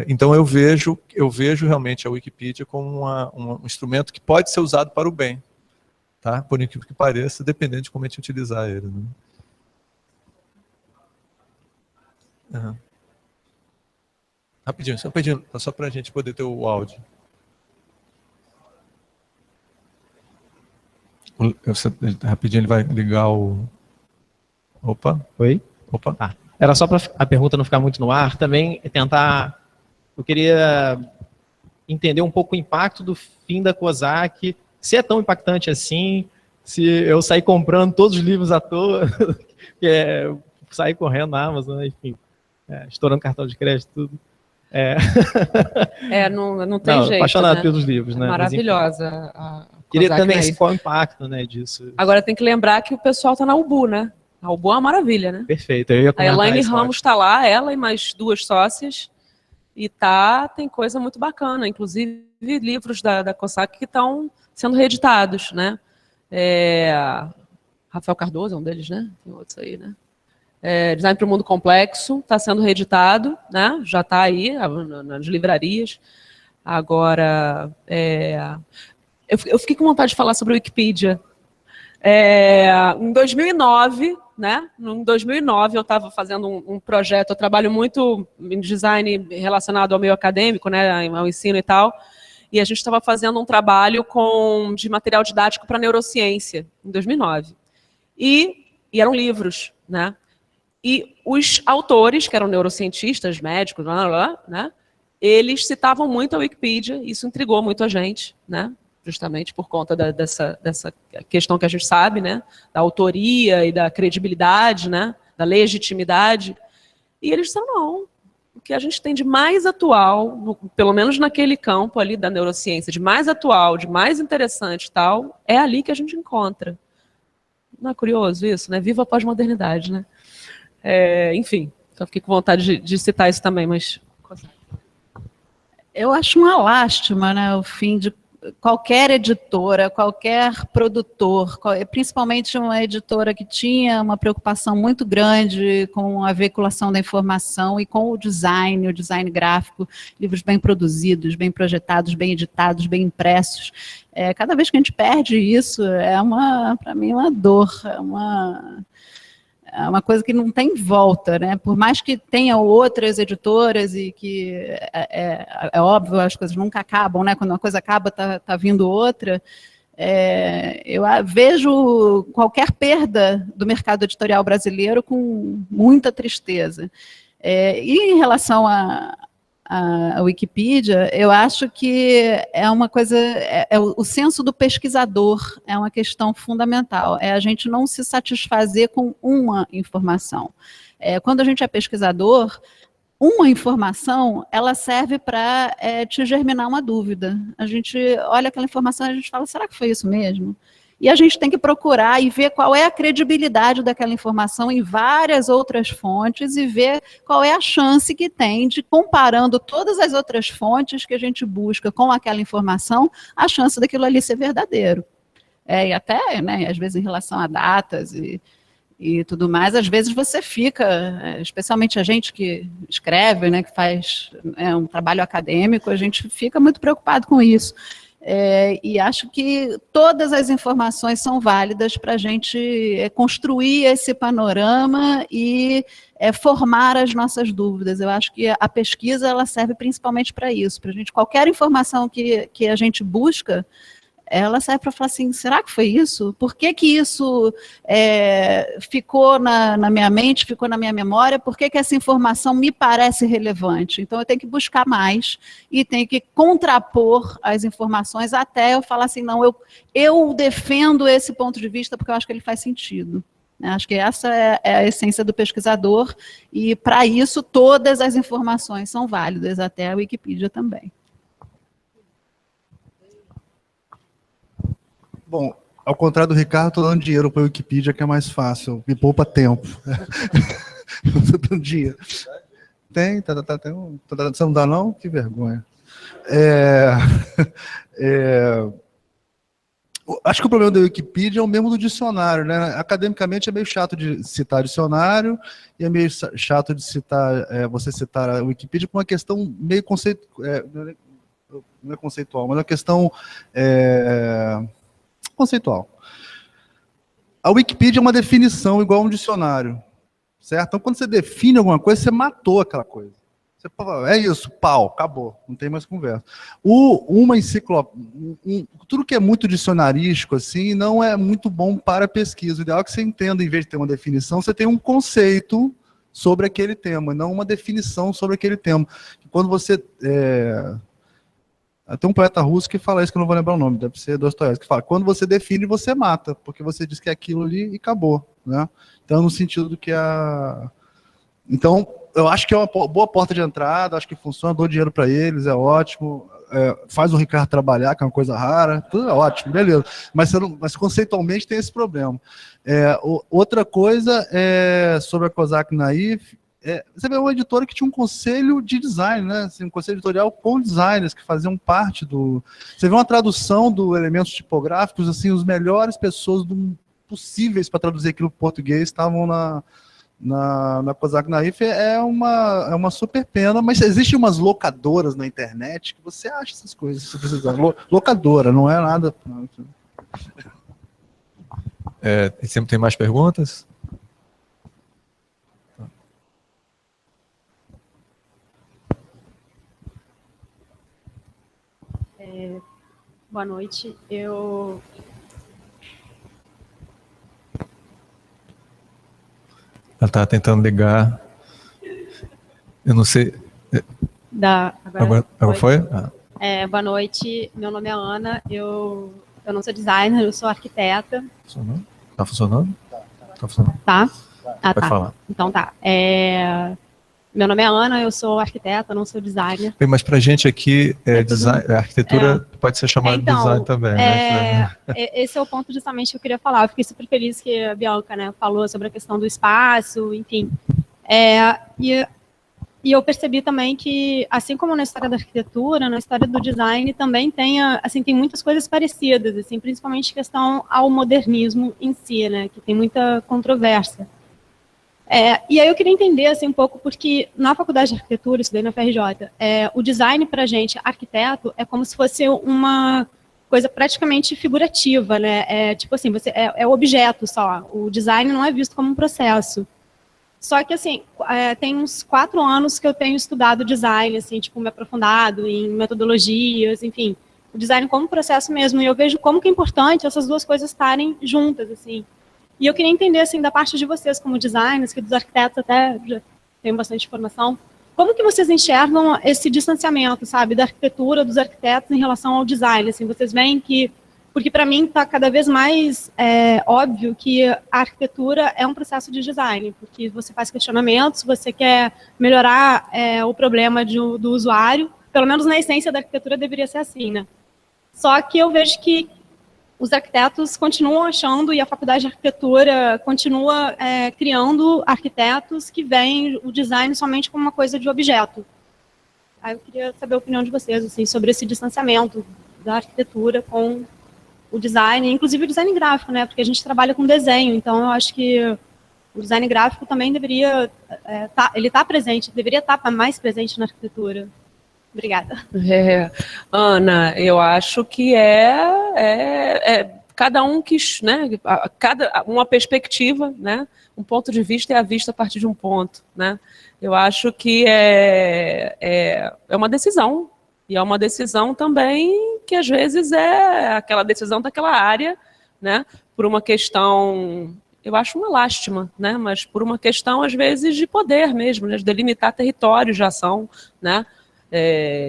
Então eu vejo realmente a Wikipedia como um instrumento que pode ser usado para o bem, tá? Por incrível que pareça, dependendo de como a gente utilizar ele, né? Uhum. Rapidinho, só para a gente poder ter o áudio. Rapidinho ele vai ligar o... Opa. Oi? Opa. Tá. Era só para a pergunta não ficar muito no ar, também tentar... Eu queria entender um pouco o impacto do fim da Cosac, se é tão impactante assim, se eu sair comprando todos os livros à toa, sair correndo na Amazon, enfim, estourando cartão de crédito, tudo. Não tem jeito, apaixonado né? pelos livros, né? Maravilhosa a queria também qual o impacto, né, disso. Agora tem que lembrar que o pessoal está na UBU, né? A UBU é uma maravilha, né? Perfeito. Eu ia a Elaine Ramos está lá, ela e mais 2 sócias, e tem coisa muito bacana, inclusive livros da Cosac que estão sendo reeditados, né? Rafael Cardoso é um deles, né? Tem outros aí, né? Design para o Mundo Complexo, está sendo reeditado, né? Já está aí nas livrarias. Agora, eu fiquei com vontade de falar sobre a Wikipedia. Em 2009, né? Em 2009 eu estava fazendo um projeto, eu trabalho muito em design relacionado ao meio acadêmico, né? Ao ensino e tal, e a gente estava fazendo um trabalho de material didático para neurociência, em 2009. E eram livros, né? E os autores, que eram neurocientistas, médicos, né, eles citavam muito a Wikipedia, isso intrigou muito a gente, né, justamente por conta dessa questão que a gente sabe, né, da autoria e da credibilidade, né, da legitimidade. E eles disseram, não, o que a gente tem de mais atual, pelo menos naquele campo ali da neurociência, de mais atual, de mais interessante e tal, é ali que a gente encontra. Não é curioso isso, né? Viva a pós-modernidade, né? Enfim, só fiquei com vontade de citar isso também, mas... Eu acho uma lástima, né, o fim qualquer editora, qualquer produtor, principalmente uma editora que tinha uma preocupação muito grande com a veiculação da informação e com o design gráfico, livros bem produzidos, bem projetados, bem editados, bem impressos. Cada vez que a gente perde isso, para mim, uma dor, é uma coisa que não tem volta, né? Por mais que tenha outras editoras e que é óbvio, as coisas nunca acabam, né? Quando uma coisa acaba, tá vindo outra. Eu vejo qualquer perda do mercado editorial brasileiro com muita tristeza. E em relação à Wikipedia, eu acho que é uma coisa, o senso do pesquisador é uma questão fundamental, a gente não se satisfazer com uma informação. Quando a gente é pesquisador, uma informação, ela serve para te germinar uma dúvida. A gente olha aquela informação e a gente fala, será que foi isso mesmo? E a gente tem que procurar e ver qual é a credibilidade daquela informação em várias outras fontes e ver qual é a chance que tem de, comparando todas as outras fontes que a gente busca com aquela informação, a chance daquilo ali ser verdadeiro. E até, né, às vezes, em relação a datas e tudo mais, às vezes você fica, especialmente a gente que escreve, né, que faz um trabalho acadêmico, a gente fica muito preocupado com isso. E acho que todas as informações são válidas para a gente construir esse panorama e formar as nossas dúvidas. Eu acho que a pesquisa ela serve principalmente para isso, para a gente, qualquer informação que a gente busca, ela serve para falar assim, será que foi isso? Por que isso ficou na minha mente, ficou na minha memória? Por que essa informação me parece relevante? Então, eu tenho que buscar mais e tenho que contrapor as informações até eu falar assim, não, eu defendo esse ponto de vista porque eu acho que ele faz sentido. Acho que essa é a essência do pesquisador e, para isso, todas as informações são válidas, até a Wikipedia também. Bom, ao contrário do Ricardo, estou dando dinheiro para a Wikipedia, que é mais fácil, me poupa tempo. Estou dando dinheiro. Tem você não dá não? Que vergonha. Acho que o problema da Wikipedia é o mesmo do dicionário, né? Academicamente é meio chato de citar dicionário e é meio chato de citar, você citar a Wikipedia por uma questão meio não é conceitual, mas é uma questão conceitual. A Wikipedia é uma definição igual a um dicionário, certo? Então, quando você define alguma coisa, você matou aquela coisa. Você fala, é isso, pau, acabou, não tem mais conversa. Uma enciclopédia, tudo que é muito dicionarístico, assim, não é muito bom para a pesquisa. O ideal é que você entenda, em vez de ter uma definição, você tem um conceito sobre aquele tema, não uma definição sobre aquele tema. Quando você... Tem um poeta russo que fala isso, que eu não vou lembrar o nome, deve ser Dostoiévski, que fala, quando você define, você mata, porque você diz que é aquilo ali e acabou, né? Então, no sentido do que Então, eu acho que é uma boa porta de entrada, acho que funciona, dou dinheiro para eles, é ótimo, faz o Ricardo trabalhar, que é uma coisa rara, tudo é ótimo, beleza. Mas conceitualmente tem esse problema. Outra coisa é sobre a Cosac Naif. Você vê uma editora que tinha um conselho de design, né? Assim, um conselho editorial com designers que faziam parte do... Você vê uma tradução do elementos tipográficos, assim, os melhores pessoas possíveis para traduzir aquilo para o português estavam na Cosac Naif. É uma super pena, mas existem umas locadoras na internet que você acha essas coisas, se precisar. Locadora, não é nada... Sempre tem mais perguntas? Boa noite. Ela está tentando ligar. Eu não sei. Agora foi? Boa noite. Meu nome é Ana. Eu não sou designer, eu sou arquiteta. Funcionando? Está funcionando? Está funcionando. Tá? Pode falar. Então tá. Meu nome é Ana, eu sou arquiteta, não sou designer. Bem, mas para a gente aqui, design, arquitetura pode ser chamada de design também. Né? Esse é o ponto justamente que eu queria falar. Eu fiquei super feliz que a Bianca, né, falou sobre a questão do espaço, enfim. E E eu percebi também que, assim como na história da arquitetura, na história do design também tem muitas coisas parecidas, assim, principalmente em questão ao modernismo em si, né, que tem muita controvérsia. E aí eu queria entender assim, um pouco, porque na faculdade de arquitetura, estudei na FRJ, o design para a gente, arquiteto, é como se fosse uma coisa praticamente figurativa, né? Tipo assim, é objeto só. O design não é visto como um processo. Só que, assim, tem uns 4 anos que eu tenho estudado design, assim, tipo, me aprofundado em metodologias, enfim, o design como processo mesmo, e eu vejo como que é importante essas duas coisas estarem juntas, assim. E eu queria entender, assim, da parte de vocês como designers, que dos arquitetos até já tenho bastante informação, como que vocês enxergam esse distanciamento, sabe, da arquitetura, dos arquitetos em relação ao design, assim, vocês veem que, porque para mim está cada vez mais óbvio que a arquitetura é um processo de design, porque você faz questionamentos, você quer melhorar o problema do usuário, pelo menos na essência da arquitetura deveria ser assim, né? Só que eu vejo que os arquitetos continuam achando, e a faculdade de arquitetura continua criando arquitetos que veem o design somente como uma coisa de objeto. Aí eu queria saber a opinião de vocês, assim, sobre esse distanciamento da arquitetura com o design, inclusive o design gráfico, né? Porque a gente trabalha com desenho, então eu acho que o design gráfico também deveria estar presente, deveria estar mais presente na arquitetura. Obrigada. Ana, eu acho que cada um quis, né? Uma perspectiva, né? Um ponto de vista é a vista a partir de um ponto, né? Eu acho que é uma decisão, e é uma decisão também que às vezes é aquela decisão daquela área, né? Por uma questão, eu acho uma lástima, né? Mas por uma questão às vezes de poder mesmo, né? De delimitar territórios de ação, né?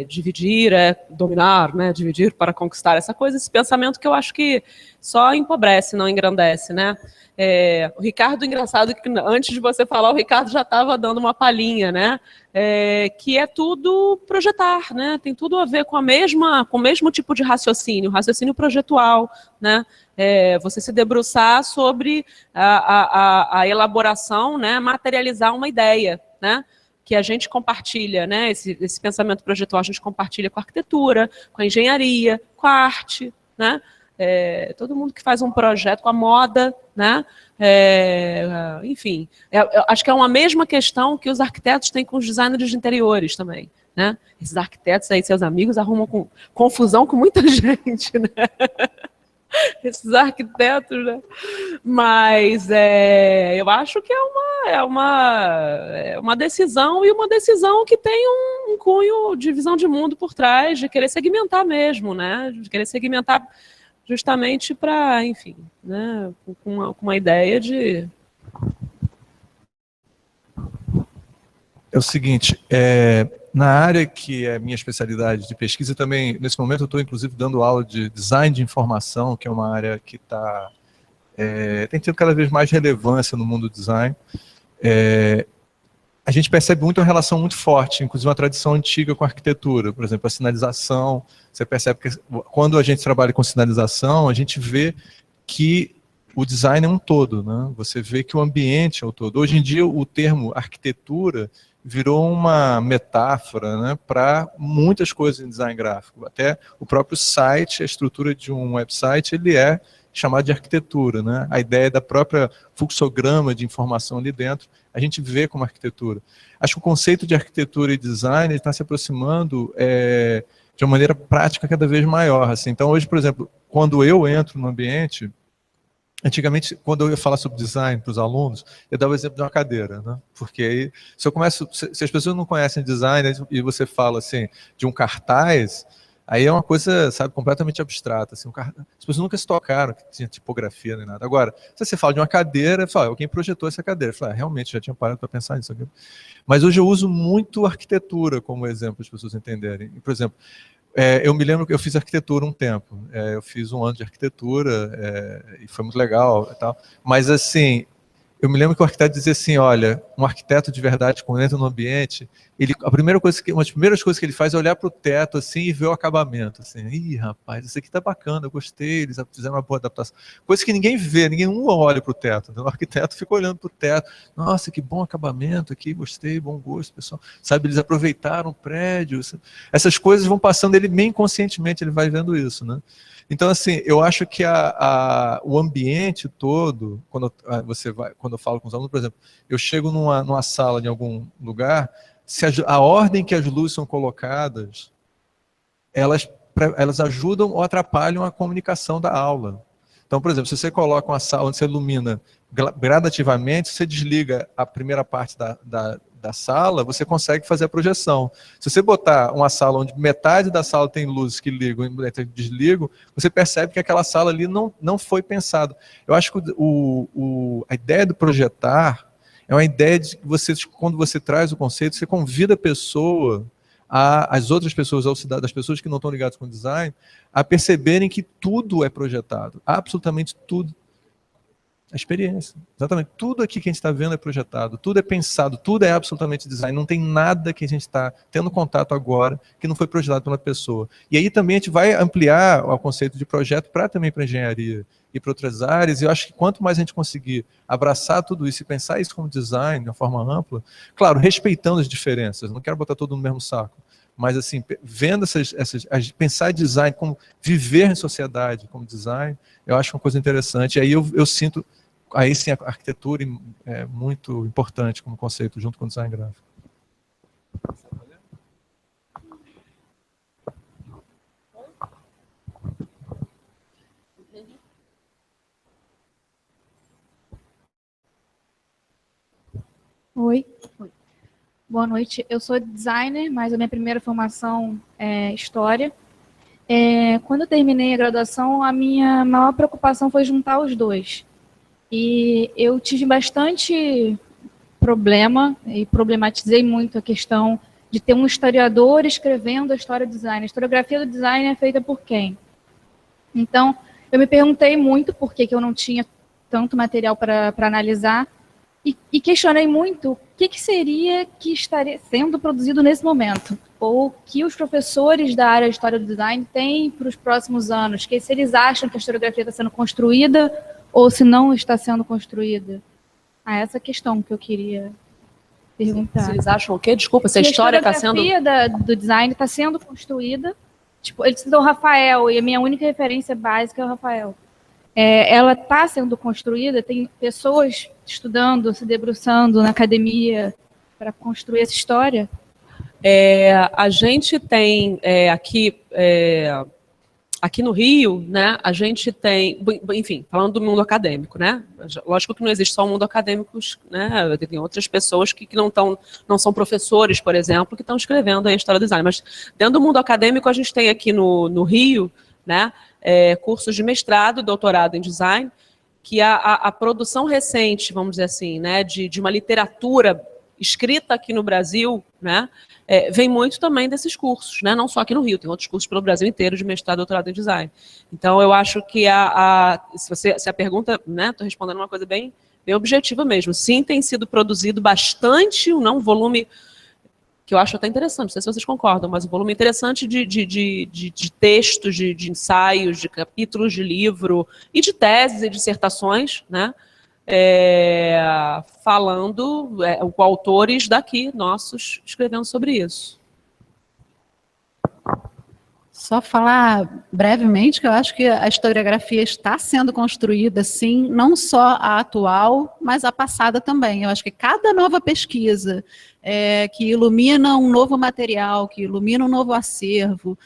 Dividir dominar, né? Dividir para conquistar, essa coisa, esse pensamento que eu acho que só empobrece, não engrandece, né? O Ricardo, engraçado que antes de você falar, o Ricardo já estava dando uma palhinha, né? Que é tudo projetar, né? Tem tudo a ver com o mesmo tipo de raciocínio projetual, né? Você se debruçar sobre a elaboração, né? Materializar uma ideia, né? Que a gente compartilha, né? Esse pensamento projetual a gente compartilha com a arquitetura, com a engenharia, com a arte, né? Todo mundo que faz um projeto com a moda, né? Enfim, eu acho que é uma mesma questão que os arquitetos têm com os designers de interiores também, né? Esses arquitetos aí, seus amigos, arrumam confusão com muita gente, né? Esses arquitetos, né? Mas eu acho que é uma decisão, e uma decisão que tem um cunho de visão de mundo por trás, de querer segmentar mesmo, né? De querer segmentar justamente para, enfim, né? Com uma ideia de... É o seguinte, na área que é minha especialidade de pesquisa, também, nesse momento, eu estou, inclusive, dando aula de design de informação, que é uma área que tem tido cada vez mais relevância no mundo do design. A gente percebe muito uma relação muito forte, inclusive uma tradição antiga com a arquitetura. Por exemplo, a sinalização. Você percebe que quando a gente trabalha com sinalização, a gente vê que o design é um todo, né? Você vê que o ambiente é o todo. Hoje em dia, o termo arquitetura virou uma metáfora, né, para muitas coisas em design gráfico. Até o próprio site, a estrutura de um website, ele é chamado de arquitetura, né? A ideia da própria fluxograma de informação ali dentro, a gente vê como arquitetura. Acho que o conceito de arquitetura e design está se aproximando de uma maneira prática cada vez maior. Assim. Então, hoje, por exemplo, quando eu entro no ambiente, antigamente, quando eu ia falar sobre design para os alunos, eu dava o exemplo de uma cadeira, né? Porque aí, se as pessoas não conhecem design e você fala assim de um cartaz, aí é uma coisa, sabe, completamente abstrata. Assim, as pessoas nunca se tocaram que tinha tipografia nem nada. Agora, se você fala de uma cadeira, fala, alguém projetou essa cadeira. Fala, realmente, já tinha parado para pensar nisso aqui. Mas hoje eu uso muito arquitetura como exemplo para as pessoas entenderem. Por exemplo, eu me lembro que eu fiz arquitetura um tempo. Eu fiz um ano de arquitetura e foi muito legal e tal. Mas assim, eu me lembro que o arquiteto dizia assim, olha, um arquiteto de verdade, quando entra no ambiente, uma das primeiras coisas que ele faz é olhar para o teto assim, e ver o acabamento. Assim, ih, rapaz, isso aqui está bacana, eu gostei, eles fizeram uma boa adaptação. Coisa que ninguém vê, ninguém olha para o teto. Né? O arquiteto fica olhando para o teto. Nossa, que bom acabamento aqui, gostei, bom gosto, pessoal. Sabe, eles aproveitaram o prédio. Essas coisas vão passando, ele meio inconscientemente, ele vai vendo isso, né? Então, assim, eu acho que o ambiente todo, quando eu falo com os alunos, por exemplo, eu chego numa sala de algum lugar, se a ordem que as luzes são colocadas, elas ajudam ou atrapalham a comunicação da aula. Então, por exemplo, se você coloca uma sala onde você ilumina gradativamente, você desliga a primeira parte da sala, você consegue fazer a projeção. Se você botar uma sala onde metade da sala tem luzes que ligam e metade desligam, você percebe que aquela sala ali não foi pensada. Eu acho que a ideia do projetar é uma ideia de que quando você traz o conceito, você convida a pessoa, as outras pessoas, das pessoas que não estão ligadas com o design, a perceberem que tudo é projetado, absolutamente tudo. A experiência, exatamente. Tudo aqui que a gente está vendo é projetado, tudo é pensado, tudo é absolutamente design. Não tem nada que a gente está tendo contato agora que não foi projetado pela pessoa. E aí também a gente vai ampliar o conceito de projeto também para engenharia e para outras áreas. E eu acho que quanto mais a gente conseguir abraçar tudo isso e pensar isso como design de uma forma ampla, claro, respeitando as diferenças, não quero botar todo no mesmo saco, mas assim, vendo pensar design como viver em sociedade como design, eu acho uma coisa interessante. E aí eu sinto, aí sim, a arquitetura é muito importante como conceito, junto com o design gráfico. Oi. Boa noite. Eu sou designer, mas a minha primeira formação é história. Quando eu terminei a graduação, a minha maior preocupação foi juntar os dois. E eu tive bastante problema e problematizei muito a questão de ter um historiador escrevendo a história do design. A historiografia do design é feita por quem? Então, eu me perguntei muito por que eu não tinha tanto material para analisar e questionei muito o que seria que estaria sendo produzido nesse momento, ou que os professores da área de história do design têm para os próximos anos, que se eles acham que a historiografia está sendo construída ou se não está sendo construída. Essa questão que eu queria perguntar. Se eles acham o quê? Desculpa, se a história está sendo... A historiografia do design está sendo construída, tipo, eles citam o Rafael, e a minha única referência básica é o Rafael. Ela está sendo construída, tem pessoas estudando, se debruçando na academia para construir essa história? A gente tem aqui no Rio, né, a gente tem, enfim, falando do mundo acadêmico, né, lógico que não existe só o mundo acadêmico, né, tem outras pessoas que não são professores, por exemplo, que estão escrevendo a história do design, mas dentro do mundo acadêmico a gente tem aqui no Rio, né, cursos de mestrado, doutorado em design, que a produção recente, vamos dizer assim, né, de uma literatura escrita aqui no Brasil, né, vem muito também desses cursos, né, não só aqui no Rio, tem outros cursos pelo Brasil inteiro de mestrado e doutorado em design. Então, eu acho que se a pergunta, né, estou respondendo uma coisa bem objetiva mesmo, sim, tem sido produzido bastante, um volume que eu acho até interessante, não sei se vocês concordam, mas um volume interessante de textos, de ensaios, de capítulos de livro, e de teses e dissertações, né, falando com autores daqui, nossos, escrevendo sobre isso. Só falar brevemente que eu acho que a historiografia está sendo construída, sim, não só a atual, mas a passada também. Eu acho que cada nova pesquisa que ilumina um novo material, que ilumina um novo acervo,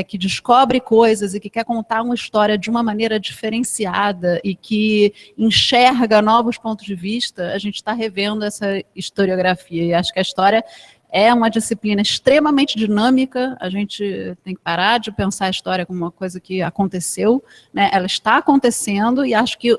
que descobre coisas e que quer contar uma história de uma maneira diferenciada e que enxerga novos pontos de vista, a gente está revendo essa historiografia. E acho que a história é uma disciplina extremamente dinâmica, a gente tem que parar de pensar a história como uma coisa que aconteceu, né? Ela está acontecendo e acho que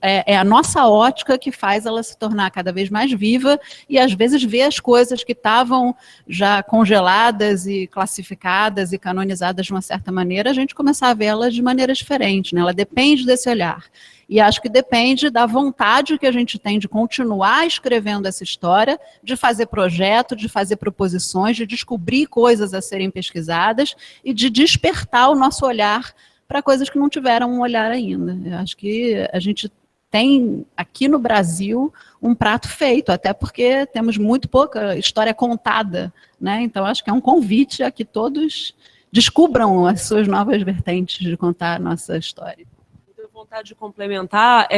é a nossa ótica que faz ela se tornar cada vez mais viva e, às vezes, ver as coisas que estavam já congeladas e classificadas e canonizadas de uma certa maneira, a gente começar a vê-las de maneira diferente, né? Ela depende desse olhar. E acho que depende da vontade que a gente tem de continuar escrevendo essa história, de fazer projeto, de fazer proposições, de descobrir coisas a serem pesquisadas e de despertar o nosso olhar para coisas que não tiveram um olhar ainda. Eu acho que a gente tem aqui no Brasil um prato feito, até porque temos muito pouca história contada, né? Então acho que é um convite a que todos descubram as suas novas vertentes de contar a nossa história. Tenho vontade de complementar,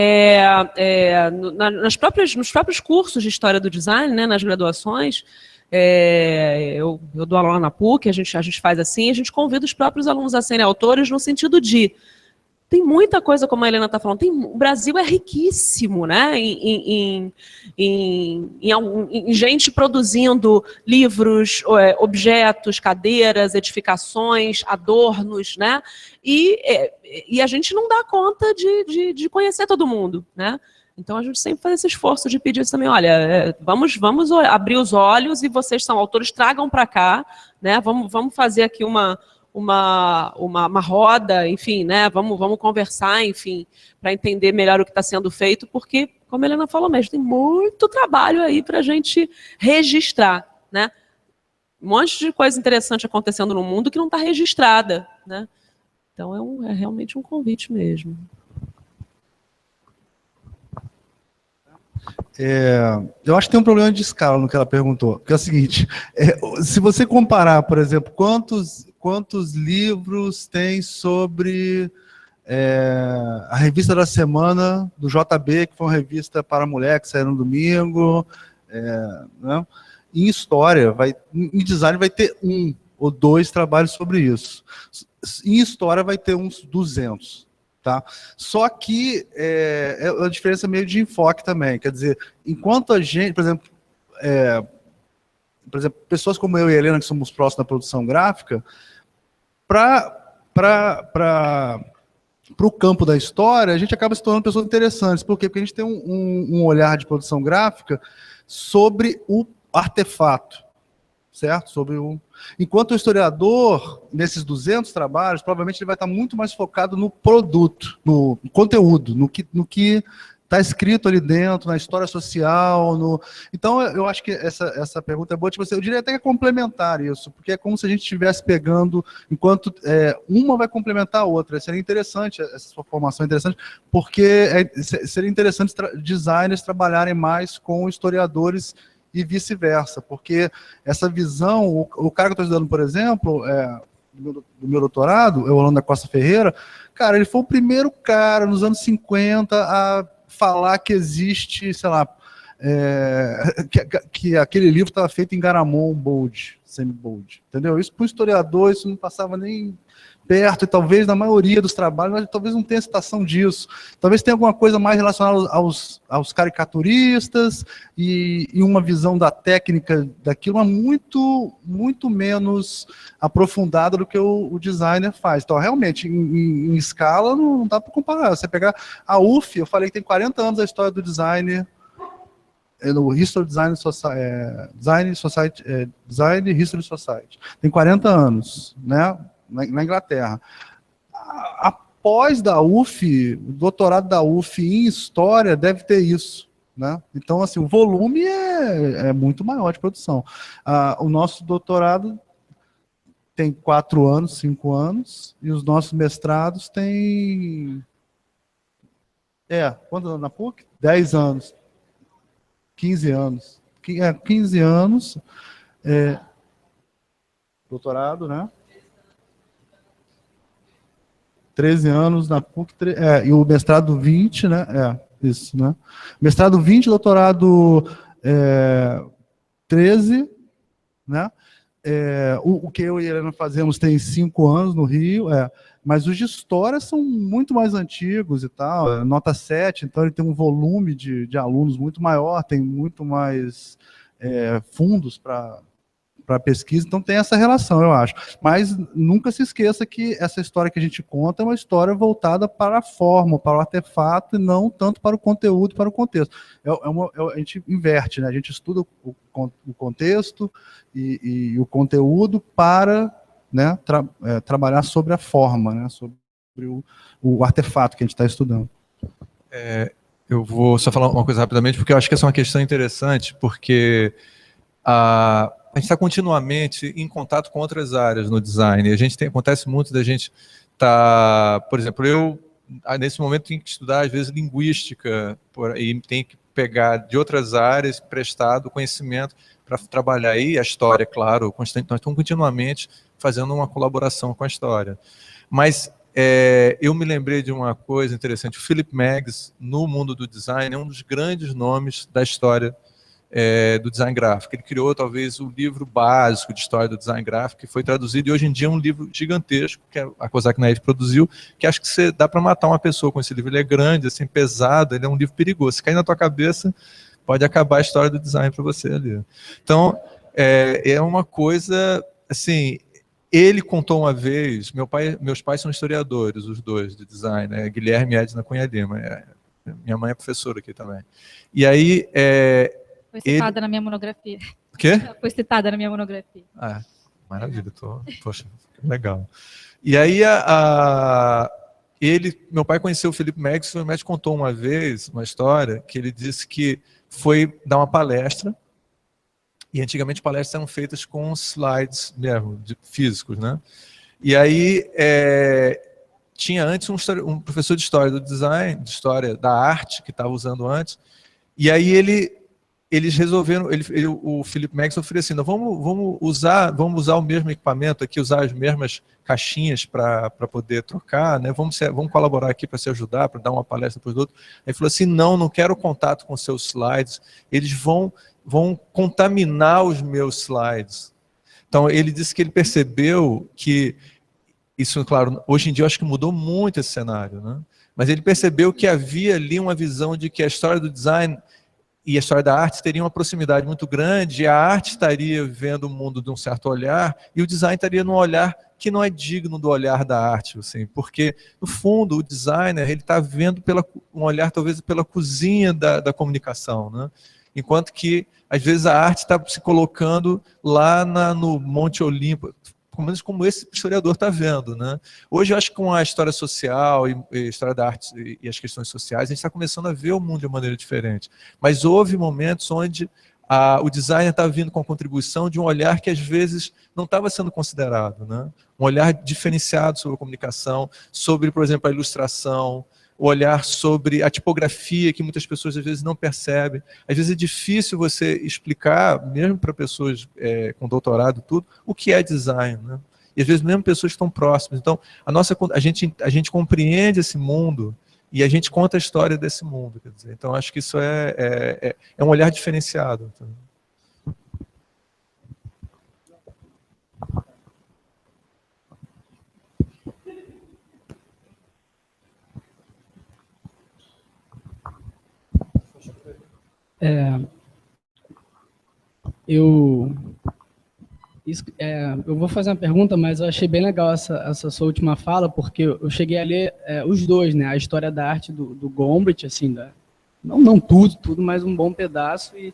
nos próprios cursos de História do Design, né, nas graduações, eu dou aula lá na PUC, a gente faz assim, a gente convida os próprios alunos a serem autores no sentido de tem muita coisa, como a Helena está falando, o Brasil é riquíssimo, né, em gente produzindo livros, objetos, cadeiras, edificações, adornos, né, e a gente não dá conta de conhecer todo mundo, né. Então, a gente sempre faz esse esforço de pedir isso também, olha, vamos abrir os olhos e vocês são autores, tragam para cá, né? Vamos fazer aqui uma roda, enfim, né? Vamos conversar, enfim, para entender melhor o que está sendo feito, porque, como a Helena falou mesmo, tem muito trabalho aí para a gente registrar, né? Um monte de coisa interessante acontecendo no mundo que não está registrada, né? Então, é realmente um convite mesmo. Eu acho que tem um problema de escala no que ela perguntou, que é o seguinte, se você comparar, por exemplo, quantos livros tem sobre a revista da semana do JB, que foi uma revista para mulher, que saiu no domingo, né? Em história, em design vai ter 1 ou 2 trabalhos sobre isso. Em história vai ter uns 200. Tá? Só que é uma diferença meio de enfoque também, quer dizer, enquanto a gente, por exemplo, pessoas como eu e a Helena, que somos próximos da produção gráfica, para o campo da história, a gente acaba se tornando pessoas interessantes. Por quê? Porque a gente tem um olhar de produção gráfica sobre o artefato, certo? Enquanto o historiador, nesses 200 trabalhos, provavelmente ele vai estar muito mais focado no produto, no conteúdo, no que está escrito ali dentro, na história social. Então, eu acho que essa pergunta é boa. Tipo assim, eu diria até que é complementar isso, porque é como se a gente estivesse pegando, enquanto uma vai complementar a outra. Seria interessante, essa sua formação é interessante, porque seria interessante designers trabalharem mais com historiadores e vice-versa, porque essa visão, o cara que eu estou estudando, por exemplo, do meu doutorado, é o Orlando da Costa Ferreira, cara, ele foi o primeiro cara, nos anos 50, a falar que existe, sei lá, que aquele livro estava feito em Garamond bold, semi-bold, entendeu? Isso para o historiador, isso não passava nem perto, e talvez na maioria dos trabalhos, mas talvez não tenha citação disso. Talvez tenha alguma coisa mais relacionada aos caricaturistas e uma visão da técnica daquilo, mas muito menos aprofundada do que o designer faz. Então, realmente, em escala, não dá para comparar. Você pegar a UF, eu falei que tem 40 anos a história do design, no History Design Society, Design History Society. Tem 40 anos, né? Na Inglaterra. Após da UF, o doutorado da UF em História deve ter isso, né? Então, assim, o volume é muito maior de produção. O nosso doutorado tem 4 anos, 5 anos, e os nossos mestrados têm... quantos anos na PUC? 10 anos. 15 anos. 15 anos. Doutorado, né? 13 anos na PUC, e o mestrado 20, né? Isso, né? Mestrado 20, doutorado 13, né? O que eu e a Helena fazemos tem 5 anos no Rio, mas os de história são muito mais antigos e tal, nota 7, então ele tem um volume de alunos muito maior, tem muito mais fundos para a pesquisa, então tem essa relação, eu acho. Mas nunca se esqueça que essa história que a gente conta é uma história voltada para a forma, para o artefato, e não tanto para o conteúdo, para o contexto. A gente inverte, né? A gente estuda o contexto e o conteúdo para, né, trabalhar sobre a forma, né, sobre o artefato que a gente está estudando. Eu vou só falar uma coisa rapidamente, porque eu acho que essa é uma questão interessante, porque a gente está continuamente em contato com outras áreas no design. Acontece muito da gente por exemplo, eu nesse momento tenho que estudar às vezes linguística e tenho que pegar de outras áreas prestado conhecimento para trabalhar aí a história, claro, nós estamos continuamente fazendo uma colaboração com a história. Mas eu me lembrei de uma coisa interessante. O Philip Meggs, no mundo do design, é um dos grandes nomes da história do design gráfico. Ele criou talvez o livro básico de história do design gráfico, que foi traduzido, e hoje em dia é um livro gigantesco, que a Cosac Naif produziu, que acho que dá para matar uma pessoa com esse livro. Ele é grande, assim, pesado, ele é um livro perigoso. Se cair na tua cabeça, pode acabar a história do design para você ali. Então, é uma coisa, assim, ele contou uma vez, meus pais são historiadores, os dois, de design, né? Guilherme e Edna Cunha Lima, minha mãe é professora aqui também. E aí... Foi citada na minha monografia. O quê? Foi citada na minha monografia. Maravilha, poxa, legal. E aí, meu pai conheceu o Philip Meggs, o Meggs contou uma vez uma história que ele disse que foi dar uma palestra, e antigamente palestras eram feitas com slides mesmo, físicos, né? E aí, tinha antes um professor de história do design, de história da arte, que estava usando antes, e aí eles resolveram, o Philip Meggs ofereceu, assim, vamos usar o mesmo equipamento aqui, usar as mesmas caixinhas para poder trocar, né? Vamos colaborar aqui para se ajudar, para dar uma palestra para os outros. Aí ele falou assim, não quero contato com seus slides, eles vão contaminar os meus slides. Então ele disse que ele percebeu que, isso, claro, hoje em dia eu acho que mudou muito esse cenário, né? Mas ele percebeu que havia ali uma visão de que a história do design e a história da arte teria uma proximidade muito grande, e a arte estaria vendo o mundo de um certo olhar, e o design estaria num olhar que não é digno do olhar da arte, assim, porque, no fundo, o designer está vendo um olhar, talvez, pela cozinha da comunicação, né? Enquanto que, às vezes, a arte está se colocando lá no Monte Olimpo, pelo menos como esse historiador está vendo, né? Hoje eu acho que com a história social e a história da arte e as questões sociais, a gente está começando a ver o mundo de uma maneira diferente. Mas houve momentos onde o designer estava vindo com a contribuição de um olhar que às vezes não estava sendo considerado, né? Um olhar diferenciado sobre a comunicação, sobre, por exemplo, a ilustração, o olhar sobre a tipografia, que muitas pessoas às vezes não percebem. Às vezes é difícil você explicar, mesmo para pessoas com doutorado, tudo, o que é design, né? E às vezes mesmo pessoas que estão próximas. Então, a gente compreende esse mundo e a gente conta a história desse mundo. Quer dizer. Então, acho que isso é um olhar diferenciado. Então. Eu vou fazer uma pergunta, mas eu achei bem legal essa sua última fala, porque eu cheguei a ler os dois, né? A história da arte do Gombrich, assim, não tudo, mas um bom pedaço, e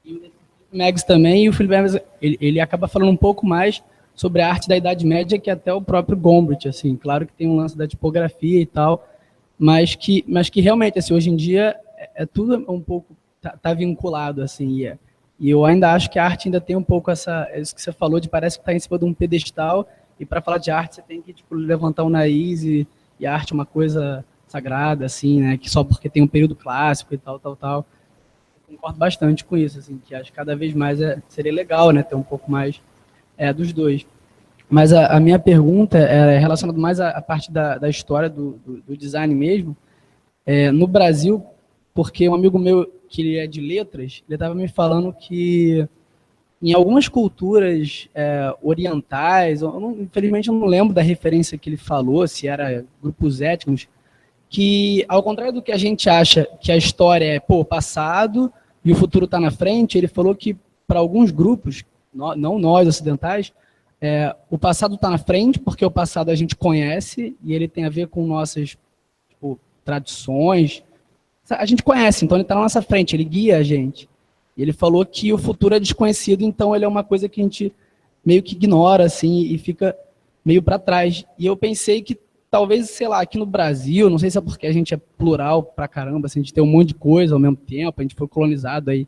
o Meggs também, e o Philip Meggs, ele acaba falando um pouco mais sobre a arte da Idade Média que até o próprio Gombrich, assim. Claro que tem um lance da tipografia e tal, mas que realmente, assim, hoje em dia, tudo um pouco tá vinculado, assim, e eu ainda acho que a arte ainda tem um pouco isso que você falou, de parece que está em cima de um pedestal, e para falar de arte você tem que, tipo, levantar o nariz, e a arte é uma coisa sagrada, assim, né, que só porque tem um período clássico e tal. Eu concordo bastante com isso, assim, que acho que cada vez mais seria legal, né, ter um pouco mais dos dois. Mas a minha pergunta é relacionada mais à parte da história do design mesmo. No Brasil, porque um amigo meu, que ele é de letras, ele estava me falando que em algumas culturas orientais, infelizmente eu não lembro da referência que ele falou, se era grupos étnicos, que ao contrário do que a gente acha que a história é passado e o futuro está na frente, ele falou que para alguns grupos, não nós ocidentais, o passado está na frente, porque o passado a gente conhece, e ele tem a ver com nossas, tipo, tradições. A gente conhece, então ele está na nossa frente, ele guia a gente. E ele falou que o futuro é desconhecido, então ele é uma coisa que a gente meio que ignora, assim, e fica meio para trás. E eu pensei que talvez, sei lá, aqui no Brasil, não sei se é porque a gente é plural pra caramba, assim, a gente tem um monte de coisa ao mesmo tempo, a gente foi colonizado aí,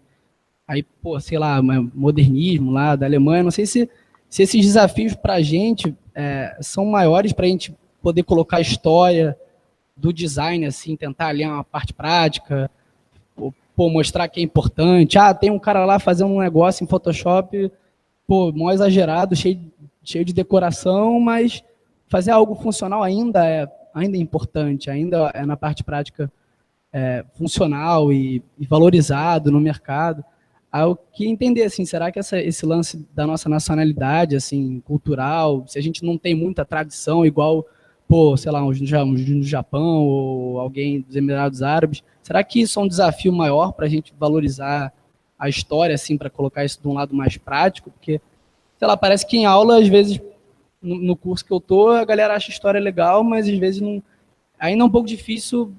pô, sei lá, modernismo lá da Alemanha, não sei se esses desafios pra gente são maiores pra gente poder colocar a história do design, assim, tentar alinhar uma parte prática, pô, mostrar que é importante. Tem um cara lá fazendo um negócio em Photoshop, pô, mó exagerado, cheio de decoração, mas fazer algo funcional ainda é importante, ainda é na parte prática funcional e valorizado no mercado. Aí eu queria entender, assim, será que esse lance da nossa nacionalidade, assim, cultural, se a gente não tem muita tradição, igual, pô, sei lá, uns no Japão ou alguém dos Emirados Árabes, será que isso é um desafio maior para a gente valorizar a história, assim, para colocar isso de um lado mais prático? Porque, sei lá, parece que em aula, às vezes, no curso que eu tô, a galera acha história legal, mas às vezes não, ainda é um pouco difícil,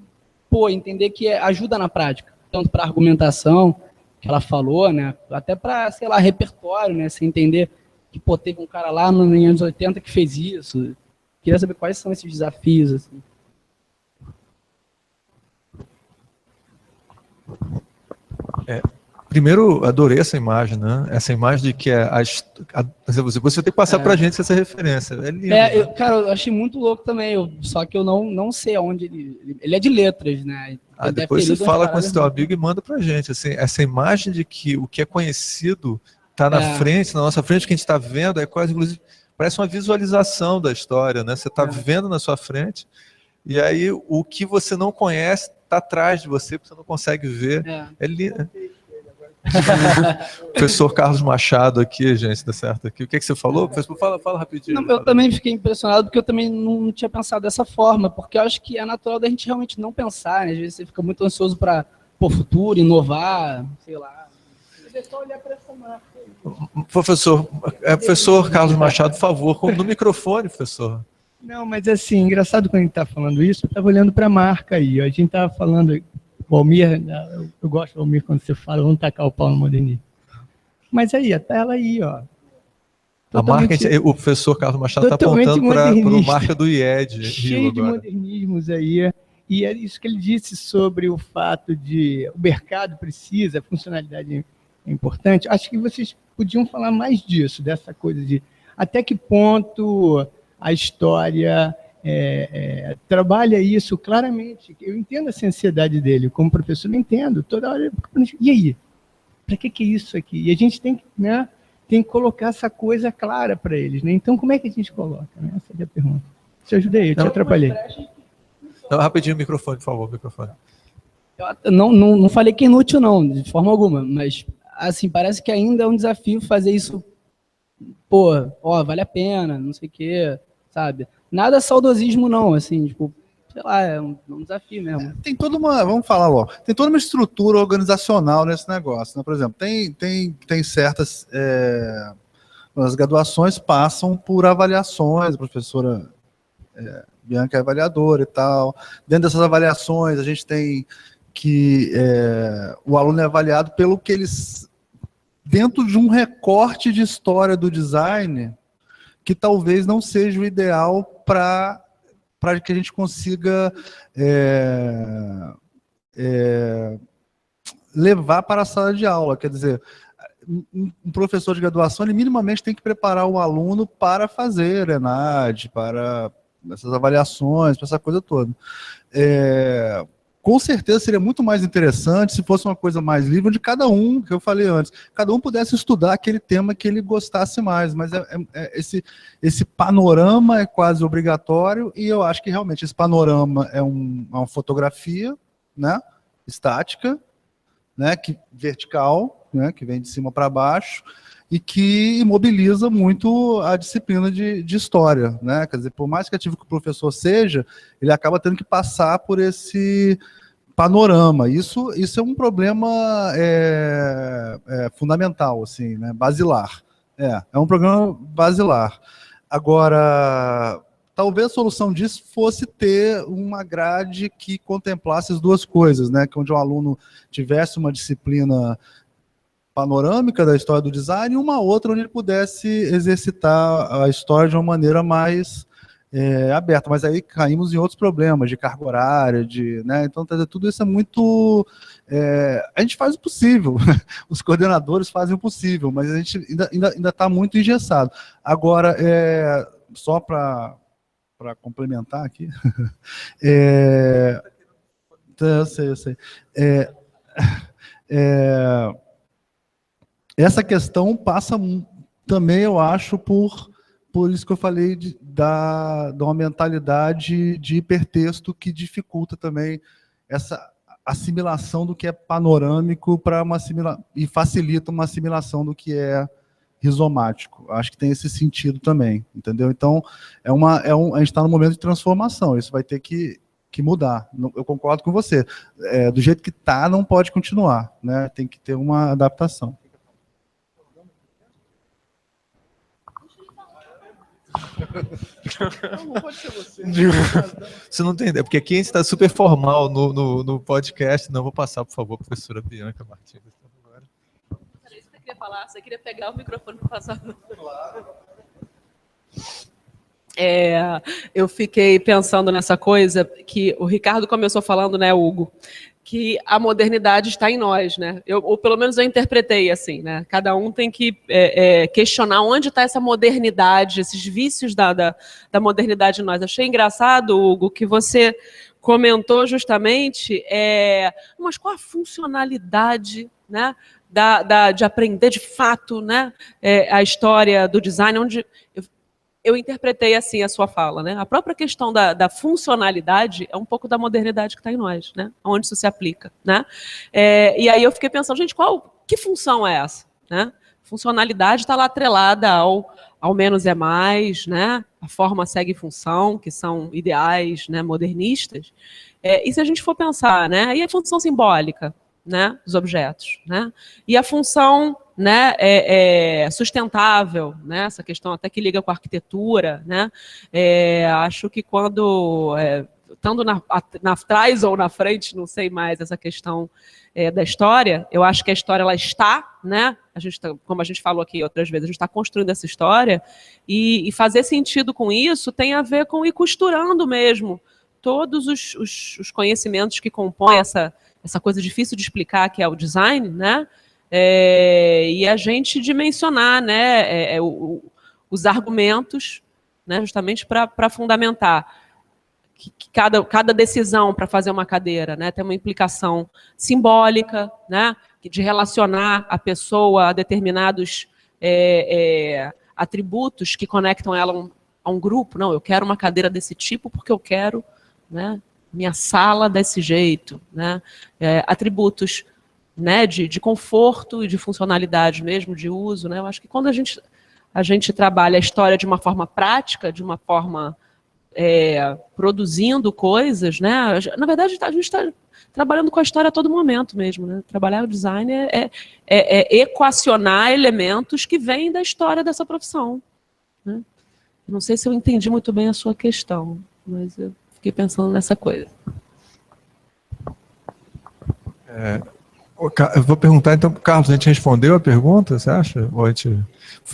pô, entender que ajuda na prática, tanto para argumentação, que ela falou, né, até para, sei lá, repertório, né, você entender que, pô, teve um cara lá nos anos 80 que fez isso. Queria saber quais são esses desafios, assim. Primeiro, adorei essa imagem, né? Essa imagem de que você tem que passar para a gente essa referência. É lindo. Né? Cara, eu achei muito louco também, só que eu não sei aonde ele é de letras, né? Depois você fala com esse teu amigo e manda para a gente. Assim, essa imagem de que o que é conhecido está na frente, na nossa frente, o que a gente está vendo é quase, inclusive, parece uma visualização da história, né? Você está vendo na sua frente, e aí o que você não conhece está atrás de você, porque você não consegue ver. É lindo. Professor Carlos Machado aqui, gente, tá certo aqui. O que você falou? Professor, fala rapidinho. Não, eu também fiquei impressionado, porque eu também não tinha pensado dessa forma, porque eu acho que é natural da gente realmente não pensar, né? Às vezes você fica muito ansioso para o futuro, inovar, sei lá. É só olhar para essa marca aí. Professor Carlos Machado, por favor, no microfone, professor. Não, mas assim, engraçado quando a gente está falando isso, eu estava olhando para a marca aí, a gente estava falando... O Almir, eu gosto do Almir quando você fala, vamos tacar o pau no modernismo. Mas aí, a tela aí, ó. A marca, o professor Carlos Machado está apontando para a marca do IED. Cheio de modernismos aí. E é isso que ele disse sobre o fato de o mercado precisa, a funcionalidade é importante. Acho que vocês podiam falar mais disso, dessa coisa de até que ponto a história... trabalha isso claramente. Eu entendo essa ansiedade dele, como professor, eu entendo, toda hora. E aí? Para que é isso aqui? E a gente tem que colocar essa coisa clara para eles. Né? Então, como é que a gente coloca? Né? Essa é a pergunta. Te ajudei, eu te atrapalhei. Não, rapidinho o microfone, por favor, microfone. Eu não falei que é inútil, não, de forma alguma, mas, assim, parece que ainda é um desafio fazer isso, pô, vale a pena, não sei o quê, sabe? Nada saudosismo, não, assim, tipo, sei lá, é um desafio mesmo. Tem toda uma, vamos falar logo, tem toda uma estrutura organizacional nesse negócio, né? Por exemplo, tem certas, as graduações passam por avaliações, a professora Bianca é avaliadora e tal, dentro dessas avaliações a gente tem que o aluno é avaliado pelo que eles, dentro de um recorte de história do design, que talvez não seja o ideal para que a gente consiga levar para a sala de aula. Quer dizer, um professor de graduação, ele minimamente tem que preparar o aluno para fazer ENAD, para essas avaliações, para essa coisa toda. Com certeza seria muito mais interessante se fosse uma coisa mais livre, onde cada um, que eu falei antes, cada um pudesse estudar aquele tema que ele gostasse mais, mas esse panorama é quase obrigatório, e eu acho que realmente esse panorama é uma fotografia, né, estática, né, vertical, né, que vem de cima para baixo, e que imobiliza muito a disciplina de história, né? Quer dizer, por mais criativo que o professor seja, ele acaba tendo que passar por esse panorama. Isso é um problema fundamental, assim, né? Basilar. É um programa basilar. Agora, talvez a solução disso fosse ter uma grade que contemplasse as duas coisas, né? Que onde o aluno tivesse uma disciplina panorâmica da história do design e uma outra onde ele pudesse exercitar a história de uma maneira mais aberta. Mas aí caímos em outros problemas de carga horária, né? Então, tudo isso é muito... a gente faz o possível, os coordenadores fazem o possível, mas a gente ainda está muito engessado. Agora, só para complementar aqui, eu sei. Essa questão passa também, eu acho, por isso que eu falei da uma mentalidade de hipertexto que dificulta também essa assimilação do que é panorâmico e facilita uma assimilação do que é rizomático. Acho que tem esse sentido também, entendeu? Então, a gente está num momento de transformação, isso vai ter que mudar. Eu concordo com você. Do jeito que está, não pode continuar, né? Tem que ter uma adaptação. Não pode ser você. Você não entendeu, porque aqui a gente está super formal no podcast. Não, vou passar, por favor, a professora Bianca Martins. Era isso que eu queria falar. Você queria pegar o microfone para passar. Claro. Eu fiquei pensando nessa coisa que o Ricardo começou falando, né, Hugo? Que a modernidade está em nós, né? Ou pelo menos eu interpretei assim, né? Cada um tem que questionar onde está essa modernidade, esses vícios da modernidade em nós. Achei engraçado, Hugo, que você comentou justamente, mas qual a funcionalidade, né, de aprender de fato, né, a história do design, onde eu interpretei assim a sua fala, né? A própria questão da funcionalidade é um pouco da modernidade que está em nós, né? Onde isso se aplica, né? E aí eu fiquei pensando, gente, que função é essa, né? Funcionalidade está lá atrelada ao menos é mais, né? A forma segue função, que são ideais, né, modernistas. E se a gente for pensar, né? E a função simbólica, né, dos objetos, né? E a função, né, sustentável, né, essa questão até que liga com a arquitetura, né? Acho que quando estando atrás ou na frente, não sei mais, essa questão da história, eu acho que a história ela está, né? Como a gente falou aqui outras vezes, a gente está construindo essa história e fazer sentido com isso tem a ver com ir costurando mesmo todos os conhecimentos que compõem essa coisa difícil de explicar que é o design, né? E a gente dimensionar, né, os argumentos, né, justamente para fundamentar que cada decisão para fazer uma cadeira, né, tem uma implicação simbólica, né, de relacionar a pessoa a determinados atributos que conectam ela a um grupo. Não, eu quero uma cadeira desse tipo porque eu quero, né, minha sala desse jeito, né? Atributos, né, de conforto e de funcionalidade mesmo, de uso, né? Eu acho que quando a gente trabalha a história de uma forma prática, de uma forma produzindo coisas, né? Na verdade, a gente está trabalhando com a história a todo momento mesmo, né? Trabalhar o design é equacionar elementos que vêm da história dessa profissão, né? Não sei se eu entendi muito bem a sua questão, mas eu fiquei pensando nessa coisa. Eu vou perguntar, então, Carlos, a gente respondeu a pergunta, você acha? Ou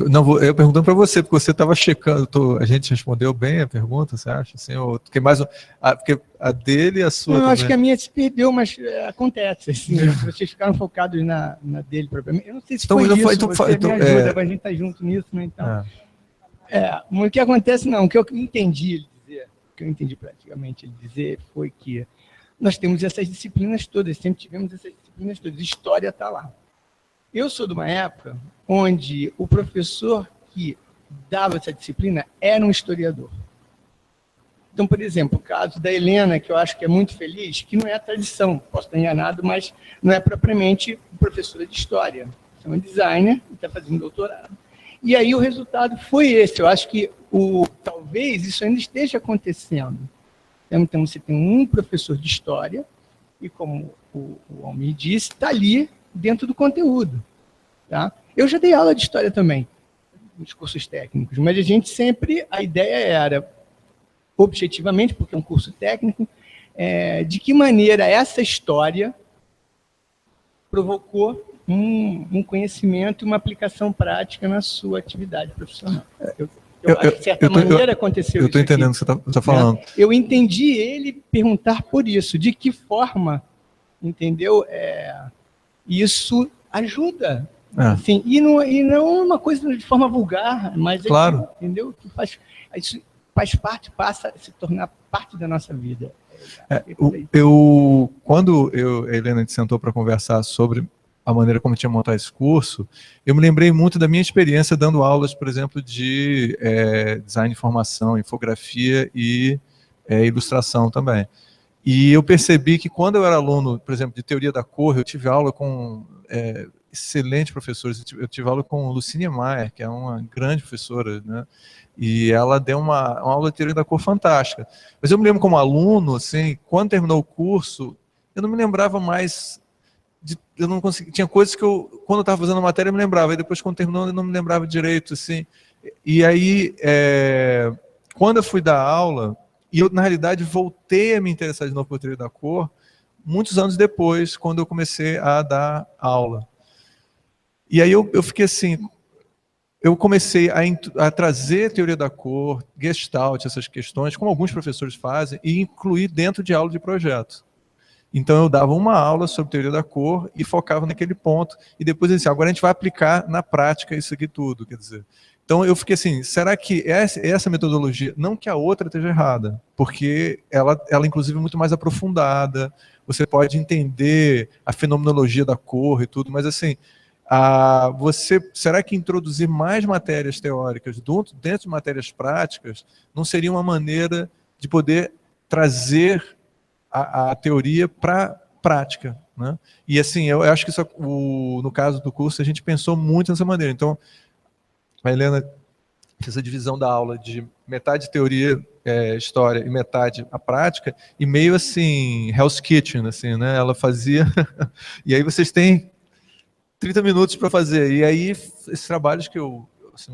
não, eu perguntando para você, porque você estava checando, a gente respondeu bem a pergunta, você acha? Assim, porque porque a dele e a sua. Eu também. acho que a minha se perdeu, mas acontece. Assim, vocês ficaram focados na dele propriamente. Eu não sei se foi isso, você me ajuda, a gente está junto nisso, né? Então, o que acontece, não, o que eu entendi ele dizer, o que eu entendi praticamente ele dizer foi que nós temos essas disciplinas todas, sempre tivemos essas disciplinas todas, história está lá. Eu sou de uma época onde o professor que dava essa disciplina era um historiador. Então, por exemplo, o caso da Helena, que eu acho que é muito feliz, que não é a tradição, posso estar enganado, mas não é propriamente professora de história. É uma designer e está fazendo doutorado. E aí o resultado foi esse. Eu acho que talvez isso ainda esteja acontecendo. Então, você tem um professor de história, e como o Almir disse, está ali dentro do conteúdo. Tá? Eu já dei aula de história também. nos cursos técnicos, mas a gente sempre, a ideia era, objetivamente, porque é um curso técnico, de que maneira essa história provocou um conhecimento e uma aplicação prática na sua atividade profissional. Eu acho que, de certa maneira, aconteceu isso. Eu estou entendendo o que você está falando. Eu entendi ele perguntar por isso, de que forma, entendeu? Isso ajuda. Assim, e não uma coisa de forma vulgar, mas claro. Entendeu? Que isso faz parte, passa a se tornar parte da nossa vida. Quando a Helena sentou para conversar sobre a maneira como tinha montado esse curso, eu me lembrei muito da minha experiência dando aulas, por exemplo, de design de informação, infografia e ilustração também. E eu percebi que quando eu era aluno, por exemplo, de teoria da cor, eu tive aula com excelentes professores. Eu tive aula com Lucine Maier, que é uma grande professora, né? E ela deu uma aula de teoria da cor fantástica. Mas eu me lembro como aluno, assim, quando terminou o curso, eu não me lembrava mais... eu não conseguia, tinha coisas que quando eu estava fazendo a matéria, eu me lembrava, e depois, quando terminou, eu não me lembrava direito, assim. E aí, quando eu fui dar aula, e eu, na realidade, voltei a me interessar de novo por teoria da cor, muitos anos depois, quando eu comecei a dar aula. E aí eu fiquei assim, eu comecei a trazer teoria da cor, Gestalt, essas questões, como alguns professores fazem, e incluir dentro de aula de projeto. Então eu dava uma aula sobre teoria da cor e focava naquele ponto, e depois assim, agora a gente vai aplicar na prática isso aqui tudo, quer dizer. Então eu fiquei assim, será que essa metodologia, não que a outra esteja errada, porque ela inclusive é muito mais aprofundada, você pode entender a fenomenologia da cor e tudo, mas assim, será que introduzir mais matérias teóricas dentro de matérias práticas não seria uma maneira de poder trazer a teoria para prática, né? E assim, eu acho que no caso do curso a gente pensou muito nessa maneira. Então, a Helena fez a divisão da aula de metade teoria, história e metade a prática, e meio assim, Hell's Kitchen, assim, né? Ela fazia, e aí vocês têm 30 minutos para fazer, e aí esses trabalhos que eu assim,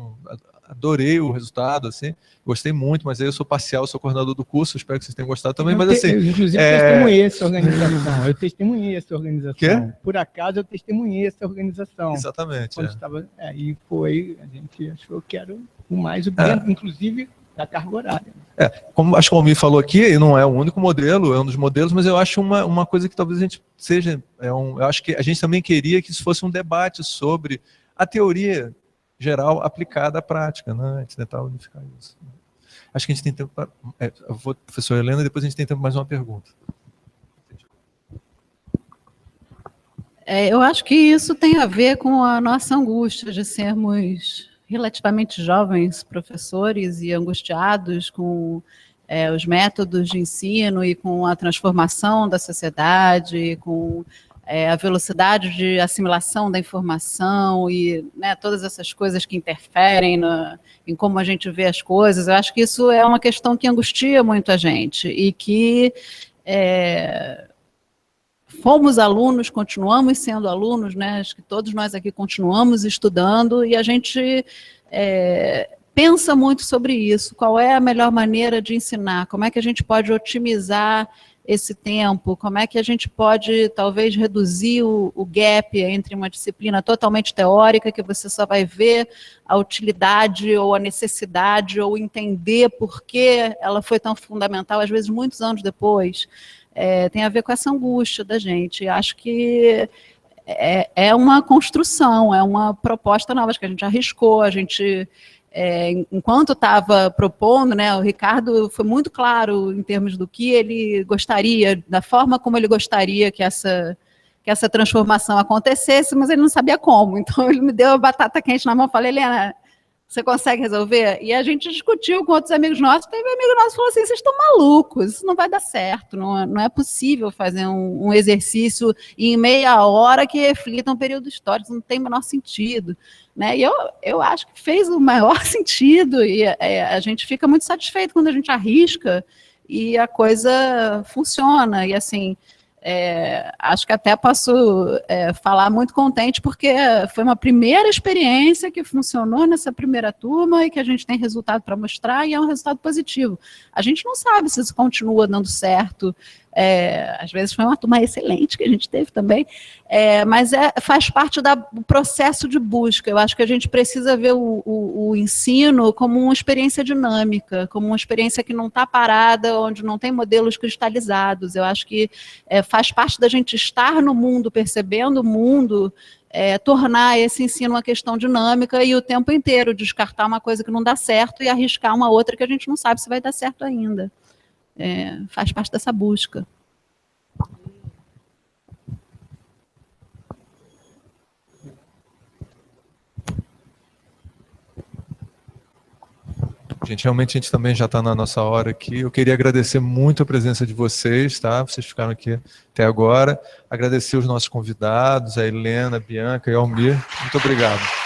adorei o resultado, assim, gostei muito, mas aí eu sou parcial, sou coordenador do curso, espero que vocês tenham gostado também, mas assim... Eu, inclusive, testemunhei essa organização, eu testemunhei essa organização. Quê? Por acaso, eu testemunhei essa organização. Exatamente. Quando estava, e foi, a gente achou que era o mais, inclusive, da carga horária. Como acho que o Almir falou aqui, não é o único modelo, é um dos modelos, mas eu acho uma coisa que talvez a gente seja... eu acho que a gente também queria que isso fosse um debate sobre a teoria geral aplicada à prática, né? A gente tentar unificar isso. Acho que a gente tem tempo para... eu vou, professora Helena, depois a gente tem tempo para mais uma pergunta. Eu acho que isso tem a ver com a nossa angústia de sermos relativamente jovens professores e angustiados com os métodos de ensino e com a transformação da sociedade, com a velocidade de assimilação da informação e, né, todas essas coisas que interferem em como a gente vê as coisas. Eu acho que isso é uma questão que angustia muito a gente e que fomos alunos, continuamos sendo alunos, né? Acho que todos nós aqui continuamos estudando e a gente pensa muito sobre isso. Qual é a melhor maneira de ensinar? Como é que a gente pode otimizar esse tempo? Como é que a gente pode, talvez, reduzir o gap entre uma disciplina totalmente teórica, que você só vai ver a utilidade ou a necessidade ou entender por que ela foi tão fundamental, às vezes, muitos anos depois. Tem a ver com essa angústia da gente. Acho que é uma construção, é uma proposta nova, acho que a gente arriscou, a gente... enquanto estava propondo, né, o Ricardo foi muito claro em termos do que ele gostaria, da forma como ele gostaria que essa transformação acontecesse, mas ele não sabia como. Então ele me deu a batata quente na mão e falei, Helena, você consegue resolver? E a gente discutiu com outros amigos nossos, teve um amigo nosso que falou assim, vocês estão malucos, isso não vai dar certo, não é possível fazer um exercício em meia hora que reflita um período histórico, isso não tem o menor sentido. Né? E eu acho que fez o maior sentido e a gente fica muito satisfeito quando a gente arrisca e a coisa funciona. E assim, Acho que até posso falar muito contente, porque foi uma primeira experiência que funcionou nessa primeira turma e que a gente tem resultado para mostrar, e é um resultado positivo. A gente não sabe se isso continua dando certo. Às vezes foi uma turma excelente que a gente teve também, mas faz parte do processo de busca. Eu acho que a gente precisa ver o ensino como uma experiência dinâmica, como uma experiência que não está parada, onde não tem modelos cristalizados. Eu acho que faz parte da gente estar no mundo, percebendo o mundo, tornar esse ensino uma questão dinâmica e o tempo inteiro descartar uma coisa que não dá certo e arriscar uma outra que a gente não sabe se vai dar certo ainda. Faz parte dessa busca. Gente, realmente a gente também já está na nossa hora aqui. Eu queria agradecer muito a presença de vocês, tá? Vocês ficaram aqui até agora. Agradecer os nossos convidados, a Helena, a Bianca e o Almir. Muito obrigado.